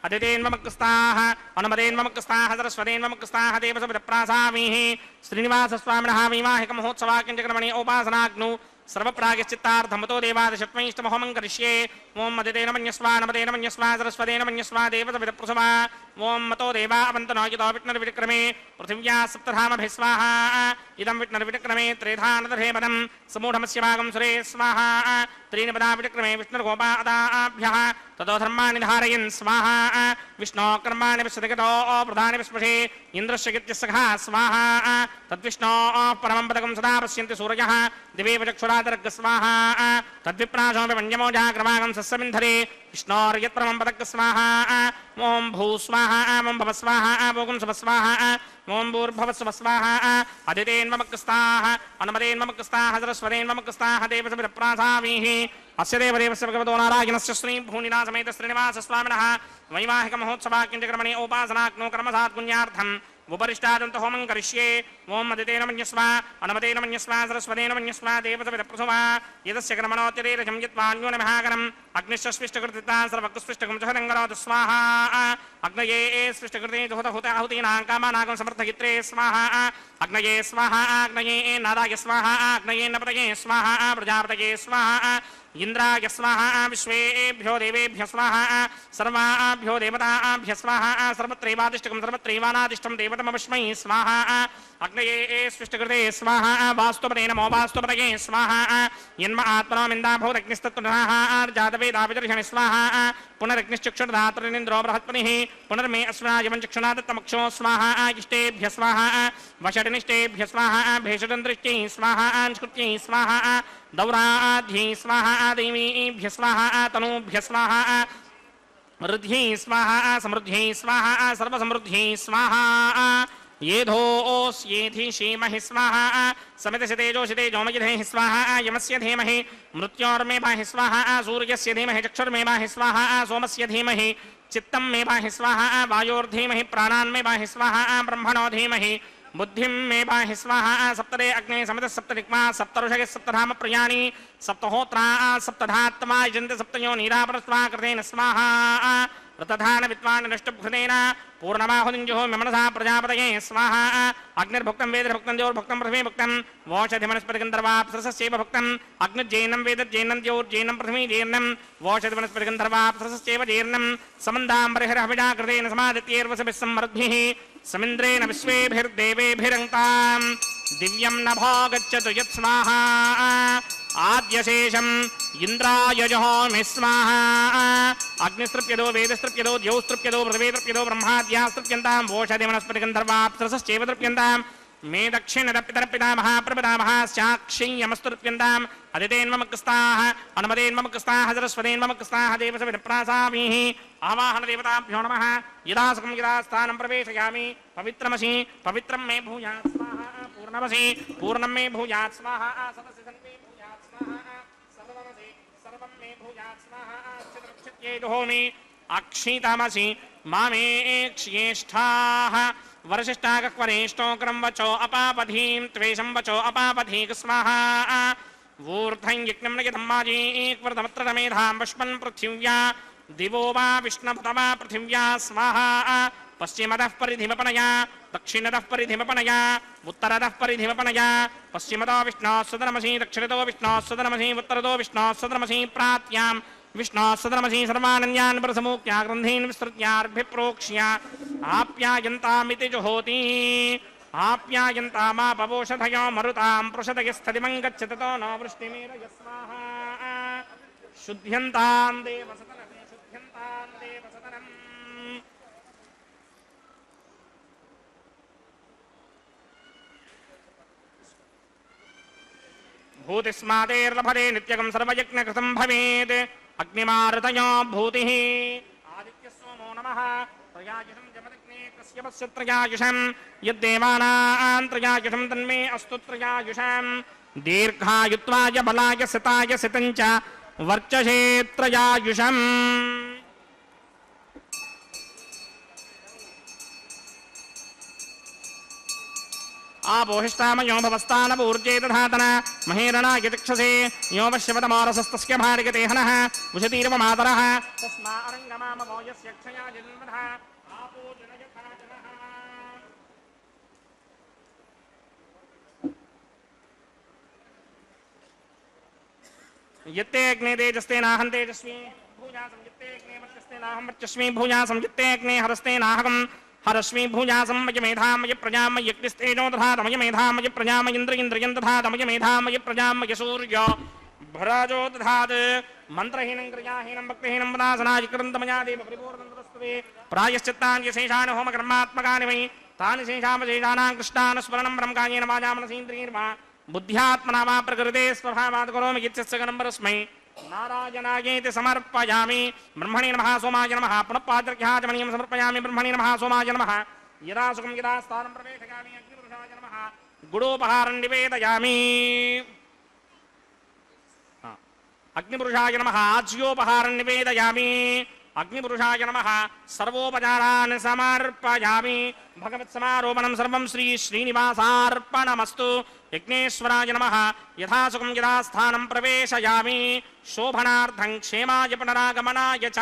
अदितेन्ममक्कस्ताः अनुमतेन्ममक्कस्ताः सरस्वतेन्ममक्कस्ताः देवसवितप्रासामीः श्रीनिवासस्वामिनः वैवाहिक महोत्सवाक्यंजकर्मणि औपासनाग्नो सर्वप्रागश्चित्तार्थमतो देवादशत्वैष्टमहोमं करिष्ये ॐ अदितेन मन्यस्व अनुमतेन मन्यस्व सरस्वतेन मन्यस्व देवसवितप्रसुवा ॐ मतो देवा अवन्तनो यतो विष्णुर्विक्रमे पृथिव्या सप्तधामभिस्वाहा इदं विष्णुर्विक्रमे त्रेधानदधेपदं समूढमस्य भागं सुरे स्वाहा त्रीणि पदा विक्रमे विष्णुर्गोपादाभ्यः ततो धर्माणि धारयन् स्वाहा विष्णो कर्माणि विशदगतो प्रधानि विस्पशे इन्द्रस्य गित्यसखा स्वाहा तद्विष्णो परमं पदकं सदा पश्यन्ति सूर्यः दिवे वचक्षुरादर्ग स्वाहा तद्विप्राशोऽपि वन्यमोजा क्रमागं सस्यमिन्धरे विष्णोर्यत्परमं पदक स्वाहा ॐ भूस्वाहा ॐ भवस्वाहा ॐ सवस्वाहा ॐ भूर्भवस्वस्वाहा अदितेन्ममक्कस्ताः अनुमतेन्ममक्कस्ताः सरस्वतेन्ममक्कस्ताः देवसवितप्रासामीः अस्य देवदेवस्य भगवतो नारायणस्य श्रीभूनिलासमेत श्रीनिवासस्वामिनः वैवाहिक महोत्सवाक्यंजकर्मणि औपासनाग्नो कर्मसात् पुण्यार्थम् उपरिष्टादन्त होमं करिष्ये ॐ अदितेन मन्यस्व अनुमतेन मन्यस्व सरस्वतेन मन्यस्व देवसवितप्रसुवा यदस्य कर्मणोऽतिरेरजं यत्वान्योनमहाकरम् अग्निश्चस्विष्टकृतिता सर्वकुस्विष्टकं जहदङ्गरोतु स्वाहा अग्नये स्विष्टकृते जुहतहुताहुतीनां कामानागं समर्थयित्रे स्वाहा अग्नये स्वाहा अग्नये नाराय स्वाहा अग्नये नपतये स्वाहा प्रजापतये स्वाहा इंद्राय स्वाहा विश्वेभ्यो देवेभ्यो स्वाहा सर्वाभ्यो देवताभ्य स्वाहा सर्वत्रैवादिष्टकं सर्वत्रैवानादिष्टं देवतमवस्मै स्वाहा अग्नये स्विष्टकृते स्वाहा वास्तुपते नमो वास्तुपतये स्वाहा यन्म आत्मनो मिन्दाभूदग्निस्तत्पुनः जातवेदाविदर्शनि स्वाहा पुनरग्निश्चक्षुर्धातृनिन्द्रो बृहत्पतिः पुनर्मे अस्मनायमञ्चक्षुणादत्तमक्षो स्वाहा इष्टेभ्य स्वाहा वषटनिष्टेभ्य स्वाहा भेषजन्दृष्ट्यै स्वाहा अंस्कृत्यै स्वाहा दौराध्यै स्वाहा देवीभ्य स्वाहा तनूभ्य स्वाहा समृद्ध्यै स्वाहा समृद्ध्यै स्वाहा सर्वसमृद्ध्यै स्वाहा येधोऽस्येधि क्षेमहि स्वाहा समितसितेजोषितेजोमयिधेहि स्वाहा यमस्य धीमहि मृत्योर्मे पाहि स्वाहा सूर्यस्य धीमहि चक्षुर्मे पाहि स्वाहा सोमस्य धीमहि चित्तं मे पाहि स्वाहा वायोर्धीमहि प्राणान् मे पाहि स्वाहा ब्रह्मणो धीमहि बुद्धिं मे पाहि स्वाहा सप्तरे अग्ने समितः सप्तदिक्मा सप्तऋषयः सप्तधाम प्रियाणि सप्तहोत्रा सप्तधात्मा यजन्ते सप्तयो नीरापरस्वा कृतेन स्वाहा रतधान विद्वान् नष्टभृतेन पूर्णमाहुतिञ्जुहोमि मनसा प्रजापतये स्वाहा अग्निर्भुक्तं वेदर्भुक्तं द्योर्भुक्तं पृथिवी भुक्तं वोषधिवनस्पतिगन्धर्वाप्सरसश्चैव भुक्तं अग्निर्जैनं वेदज्जैनं द्योर्जैनं पृथिवी जीर्णं वोषधिवनस्पतिगन्धर्वाप्सरसश्चैव जीर्णं समन्दाम्बरिहरहविजा कृतेन समादित्यैर्वसभिः सम्मरुद्भिः समिन्द्रेण विश्वेभिर्देवेभिरङ्क्ताम् दिव्यं नभो गच्छतु यत् स्वाहा आद्यशेषम् इन्द्राय जहोमि स्वाहा अग्निस्तृप्यदो वेदस्तृप्यदो द्यौस्तृप्यदो पृथिवीतृप्यदो ब्रह्माद्यास्तृप्यन्तां वोषधिवनस्पतिगन्धर्वाप्सरसश्चैव तृप्यन्तां मे दक्षिणदपितरपिता महाप्रपितामहास्याक्षियमस्तृप्यन्ताम् अदितेन्ममकृस्ताः अनुमतेन्ममकृस्ताः सरस्वतेन्ममकृस्ताः देवसविदप्रासामीः आवाहनदेवताभ्यो नमः यदा सुखं यदा स्थानं प्रवेशयामि पवित्रमसि पवित्रं मे भूयात् स्वाहा पूर्णमसि पूर्णं मे भूयात् स्वाहा सदसि सन्मे भूयात् स्वाहा सर्वमसि सर्वं मे भूयात् स्वाहा चित्रक्षित्येदुहोमि अक्षितमसि मामे क्ष्येष्ठाः वरशिष्टाकक्वरेष्टोक्रं वचो अपापधीं त्वेषं वचो अपापधीक स्वाहा ऊर्ध्वं यज्ञं नयतं माजीक्वर्तमत्र मेधां पुष्पन् पृथिव्या दिवो वा विष्णुपत वा पृथिव्या स्वाहा पश्चिमतः परिधिमपनया दक्षिणतः परिधिमपनया उत्तरतः परिधिमपनया पश्चिमतो विष्णोः सदनमसि दक्षिणतो विष्णोः सदनमसि उत्तरतो विष्णोः सदनमसि प्रात्यां विष्णोः सदनमसि सर्वानन्यान् परसमूक्त्या ग्रन्थीन् विस्तृत्यार्भिप्रोक्ष्य आप्यायन्तामिति जुहोति आप्यायन्तामापवोषधयो मरुतां पृषदयस्थतिमं गच्छततो नो वृष्टिमेरय स्वाहा शुद्ध्यन्तां देवसदनम् शुद्ध्यन्तां देवसदनम् भूतिस्मादेर्लभते नित्यकं सर्वयज्ञकृतं भवेत् अग्निमारुतयो भूतिः आदित्यस्वमो नमः त्रयायुषं जमदग्ने कस्य पश्य त्रयायुषं यद्देवानां त्रयायुषं तन्मे अस्तु त्रयायुषं दीर्घायुत्वाय बलाय सिताय सितं च वर्चसे त्रयायुषम् आपोहिष्टामयो भवस्तानपूर्जे दधातन महेरणाय चक्षसे यो वश्यवतमारसस्तस्य भार्यते हनः उषतीर्व मातरः तस्मा अरङ्गमामवो यस्य क्षया जन्मधः आपो जनयथा जनः यत्ते अग्ने तेजस्ते नाहं तेजस्वी भूयासं यत्ते अग्ने वर्चस्ते नाहं वर्चस्वी भूयासं यत्ते अग्ने हरस्ते नाहकम् हरस्मी भूयासं मय मेधामय प्रजामय यज्ञस्तेजो दधातमय मेधामय प्रजामय इन्द्रियं दधातमय मेधामय प्रजामय सूर्यो भराजो दधात् मन्त्रहीनं क्रियाहीनं भक्तिहीनं वदासनाजिकृन्तमया देव परिपूर्णन्तस्तुते प्रायश्चित्तानि शेषान् होमकर्मात्मकानि वै तानि शेषावशेषाणां कृष्णानुस्मरणं ब्रह्मकायेन वाचा मनसीन्द्रियैर्वा बुद्ध्यात्मना वा प्रकृते स्वभावात् करोमि इत्यस्य गणम्बरस्मै नारायणायेति समर्पयामि ब्रह्मणे नमः सोमाय नमः पुनः पात्रख्याचमनीयं समर्पयामि ब्रह्मणे नमः सोमाय नमः यदा सुखं यदा स्थानं प्रवेशयामि अग्निपुरुषाय नमः गुडोपहारं निवेदयामि अग्निपुरुषाय नमः आज्योपहारं निवेदयामि अग्निपुरुषाय नमः सर्वोपचारान् समर्पयामि भगवत्समारोपणं सर्वं श्री श्रीनिवासार्पणमस्तु यज्ञेश्वराय नमः यथासुखं यथा स्थानं प्रवेशयामि शोभनार्थं क्षेमाय पुनरागमनाय च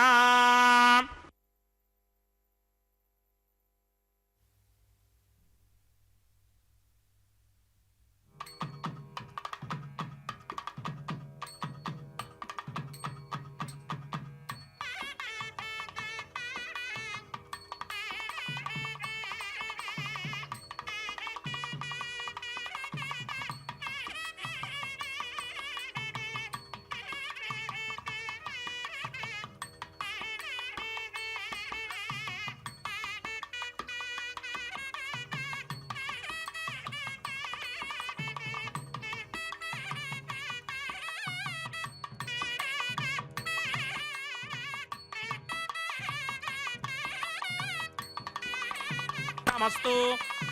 మస్తు.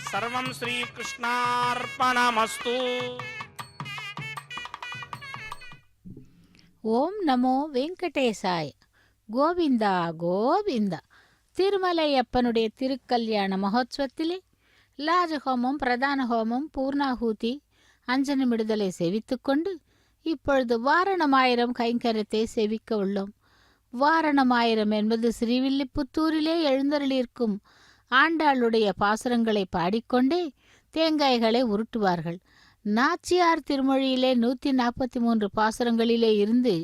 సర్వం శ్రీకృష్ణార్పణమస్తు. ஓம் நமோ வெங்கடேசாய. கோவிந்தா கோவிந்தா. திருமலையப்பனுடைய திருக்கல்யாண மகோத்சவத்திலே லாஜஹோமம், பிரதான ஹோமம், பூர்ணாகூதி, அஞ்சனமிடுதலை சேவித்துக்கொண்டு இப்பொழுது வாரணமாயிரம் கைங்கரத்தை சேவிக்க உள்ளோம். வாரணமாயிரம் என்பது ஸ்ரீவில்லிபுத்தூரிலே எழுந்தருளியிருக்கும் ஆண்டாளுடைய பாசுரங்களை பாடிக்கொண்டே தேங்காய்களை உருட்டுவார்கள். நாச்சியார் திருமொழியிலே 143 பாசுரங்களிலே இருந்து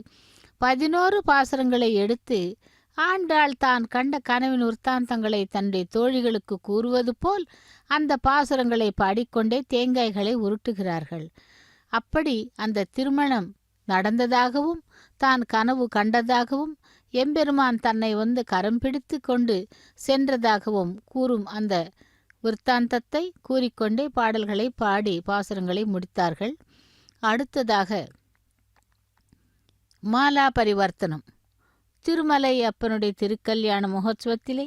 11 பாசுரங்களை எடுத்து ஆண்டாள் தான் கண்ட கனவின் உர்த்தாந்தங்களை தன்னுடைய தோழிகளுக்கு கூறுவது போல் அந்த பாசுரங்களை பாடிக்கொண்டே தேங்காய்களை உருட்டுகிறார்கள். அப்படி அந்த திருமணம் நடந்ததாகவும் தான் கனவு கண்டதாகவும் எம்பெருமான் தன்னை கரம் பிடித்து கொண்டு சென்றதாகவும் கூறும் அந்த விற்த்தாந்தத்தை கூறிக்கொண்டே பாடல்களை பாடி பாசுரங்களை முடித்தார்கள். அடுத்ததாக மாலா பரிவர்த்தனம். திருமலை அப்பனுடைய திருக்கல்யாண மகோத்சவத்திலே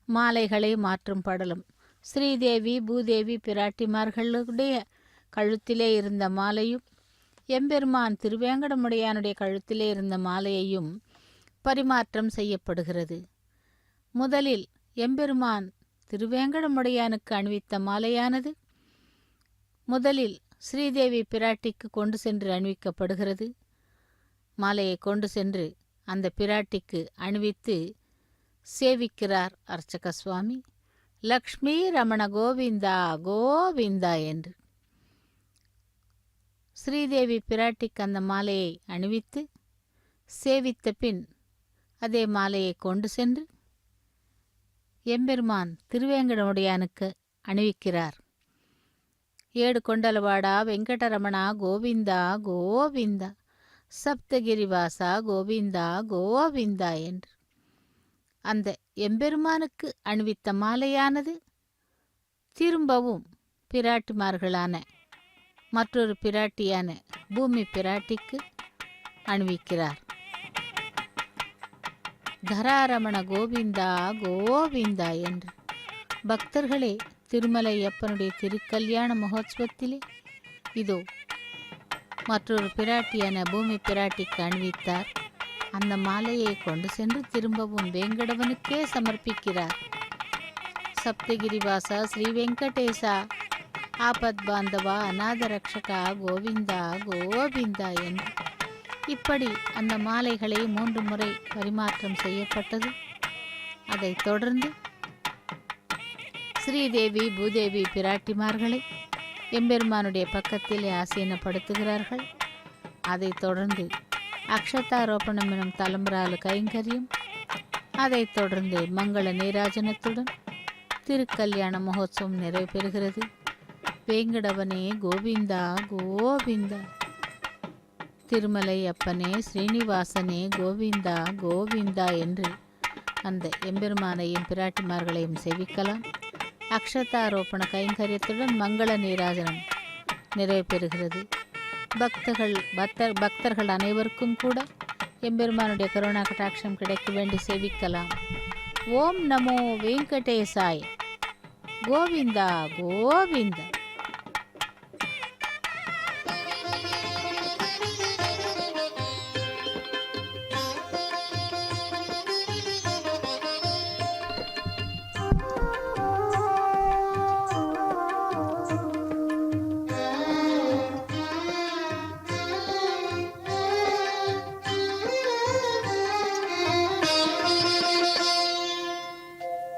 மாலைகளை மாற்றும் படலம். ஸ்ரீதேவி பூதேவி பிராட்டிமார்களுடைய கழுத்திலே இருந்த மாலையும் எம்பெருமான் திருவேங்கடமுடையானுடைய கழுத்திலே இருந்த மாலையையும் பரிமாற்றம் செய்யப்படுகிறது. முதலில் எம்பெருமான் திருவேங்கடமுடையானுக்கு அணிவித்த மாலையானது முதலில் ஸ்ரீதேவி பிராட்டிக்கு கொண்டு சென்று அணிவிக்கப்படுகிறது. மாலையை கொண்டு சென்று அந்த பிராட்டிக்கு அணிவித்து சேவிக்கிறார் அர்ச்சக சுவாமி. லக்ஷ்மி ரமண கோவிந்தா கோவிந்தா என்று. ஸ்ரீதேவி பிராட்டிக்கு அந்த மாலையை அணிவித்து சேவித்த பின் அதே மாலையை கொண்டு சென்று எம்பெருமான் திருவேங்கடமுடையானுக்கு அணிவிக்கிறார். ஏடு கொண்டலவாடா வெங்கடரமணா கோவிந்தா கோவிந்தா, சப்தகிரிவாசா கோவிந்தா கோவிந்தா என்று. அந்த எம்பெருமானுக்கு அணிவித்த மாலையானது திரும்பவும் பிராட்டிமார்களான மற்றொரு பிராட்டியான பூமி பிராட்டிக்கு அணிவிக்கிறார். தராரமண கோவிந்தா கோவிந்தா என்று. பக்தர்களே, திருமலை அப்பனுடைய திருக்கல்யாண மகோத்சவத்திலே இதோ மற்றொரு பிராட்டியான பூமி பிராட்டிக்கு அணிவித்தார். அந்த மாலையை கொண்டு சென்று திரும்பவும் வேங்கடவனுக்கே சமர்ப்பிக்கிறார். சப்தகிரிவாசா ஸ்ரீ வெங்கடேசா ஆபத் பாந்தவா அநாத ரக்ஷகா கோவிந்தா கோவிந்தா என்று. இப்படி அந்த மாலைகளை 3 முறை பரிமாற்றம் செய்யப்பட்டது. அதைத் தொடர்ந்து ஸ்ரீதேவி பூதேவி பிராட்டிமார்களை எம்பெருமானுடைய பக்கத்திலே ஆசீனப்படுத்துகிறார்கள். அதைத் தொடர்ந்து அக்ஷதாரோபணம் எனும் தலம்பராலு கைங்கரியம். அதைத் தொடர்ந்து மங்கள நீராஜனத்துடன் திருக்கல்யாண மகோத்சவம் நிறைவு பெறுகிறது. வேங்கடவனே கோவிந்தா கோவிந்தா, திருமலை அப்பனே ஸ்ரீனிவாசனே கோவிந்தா கோவிந்தா என்று அந்த எம்பெருமானையும் பிராட்டிமார்களையும் சேவிக்கலாம். அக்ஷதாரோபண கைங்கரியத்துடன் மங்கள நீராஜனம் நிறைவு பெறுகிறது. பக்தர்கள் அனைவருக்கும் கூட எம்பெருமானுடைய கருணா கட்டாட்சம் கிடைக்க வேண்டி சேவிக்கலாம். ஓம் நமோ வெங்கடேசாய. கோவிந்தா கோவிந்தா.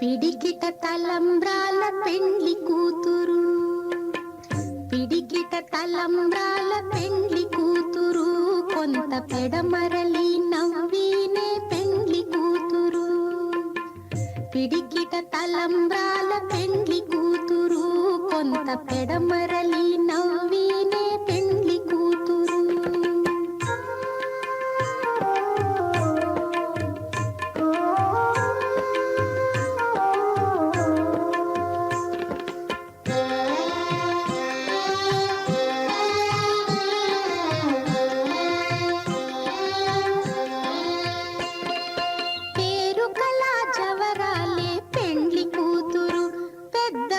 పిడికిట తలంబ్రాల పెండ్లి కూతురు, పిడికిట తలంబ్రాల పెండ్లి కూతురు, కొంత పెడమరలి నవ్వినే పెండ్లి కూతురు. పిడికిట తలంబ్రాల పెండ్లి కూతురు, కొంత పెడమరలి నవ్వినే పెండ్లి కూతురు. పెద్ద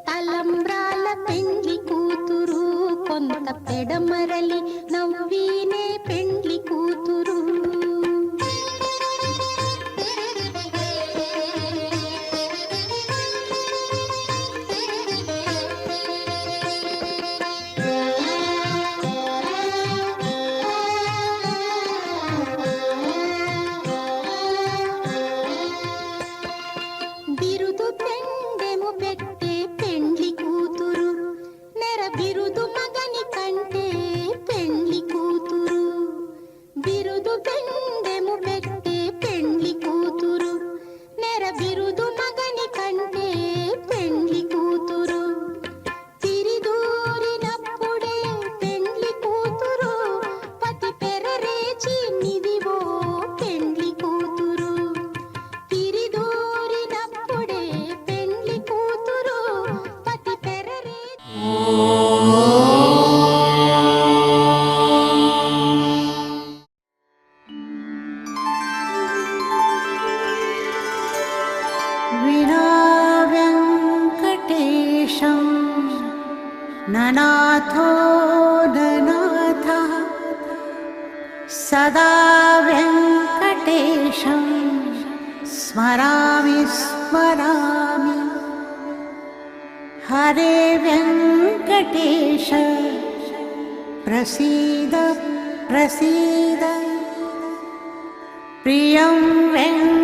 తలంబ్రాల పెండ్లి కూతురు కొంత పెడమరలి నవ్వీనే పెండ్లి కూతురు బిరుదు పెండెము పెట్టే పెండ్లి కూతురు నెర బిరుదు మగని కంటే పెండ్లి కూతురు బిరుదు పెండెము పెట్టే పెండ్లి కూతురు నెర బిరుదు మగని కంటే పెండ్లి కూతురు తిరిదూరినప్పుడే పెండ్లి కూతురు పతి పెరరేచి నిదివో పెండ్లి కూతురు తిరిదూరినప్పుడే పెండ్లి కూతురు పతి పెరరేచి विना वेङ्कटेशं ननाथो ननाथः सदा वेङ्कटेशं स्मरामि स्मरामि हरे वेङ्कटेश प्रसीद प्रसीद प्रियं वेङ्कटेश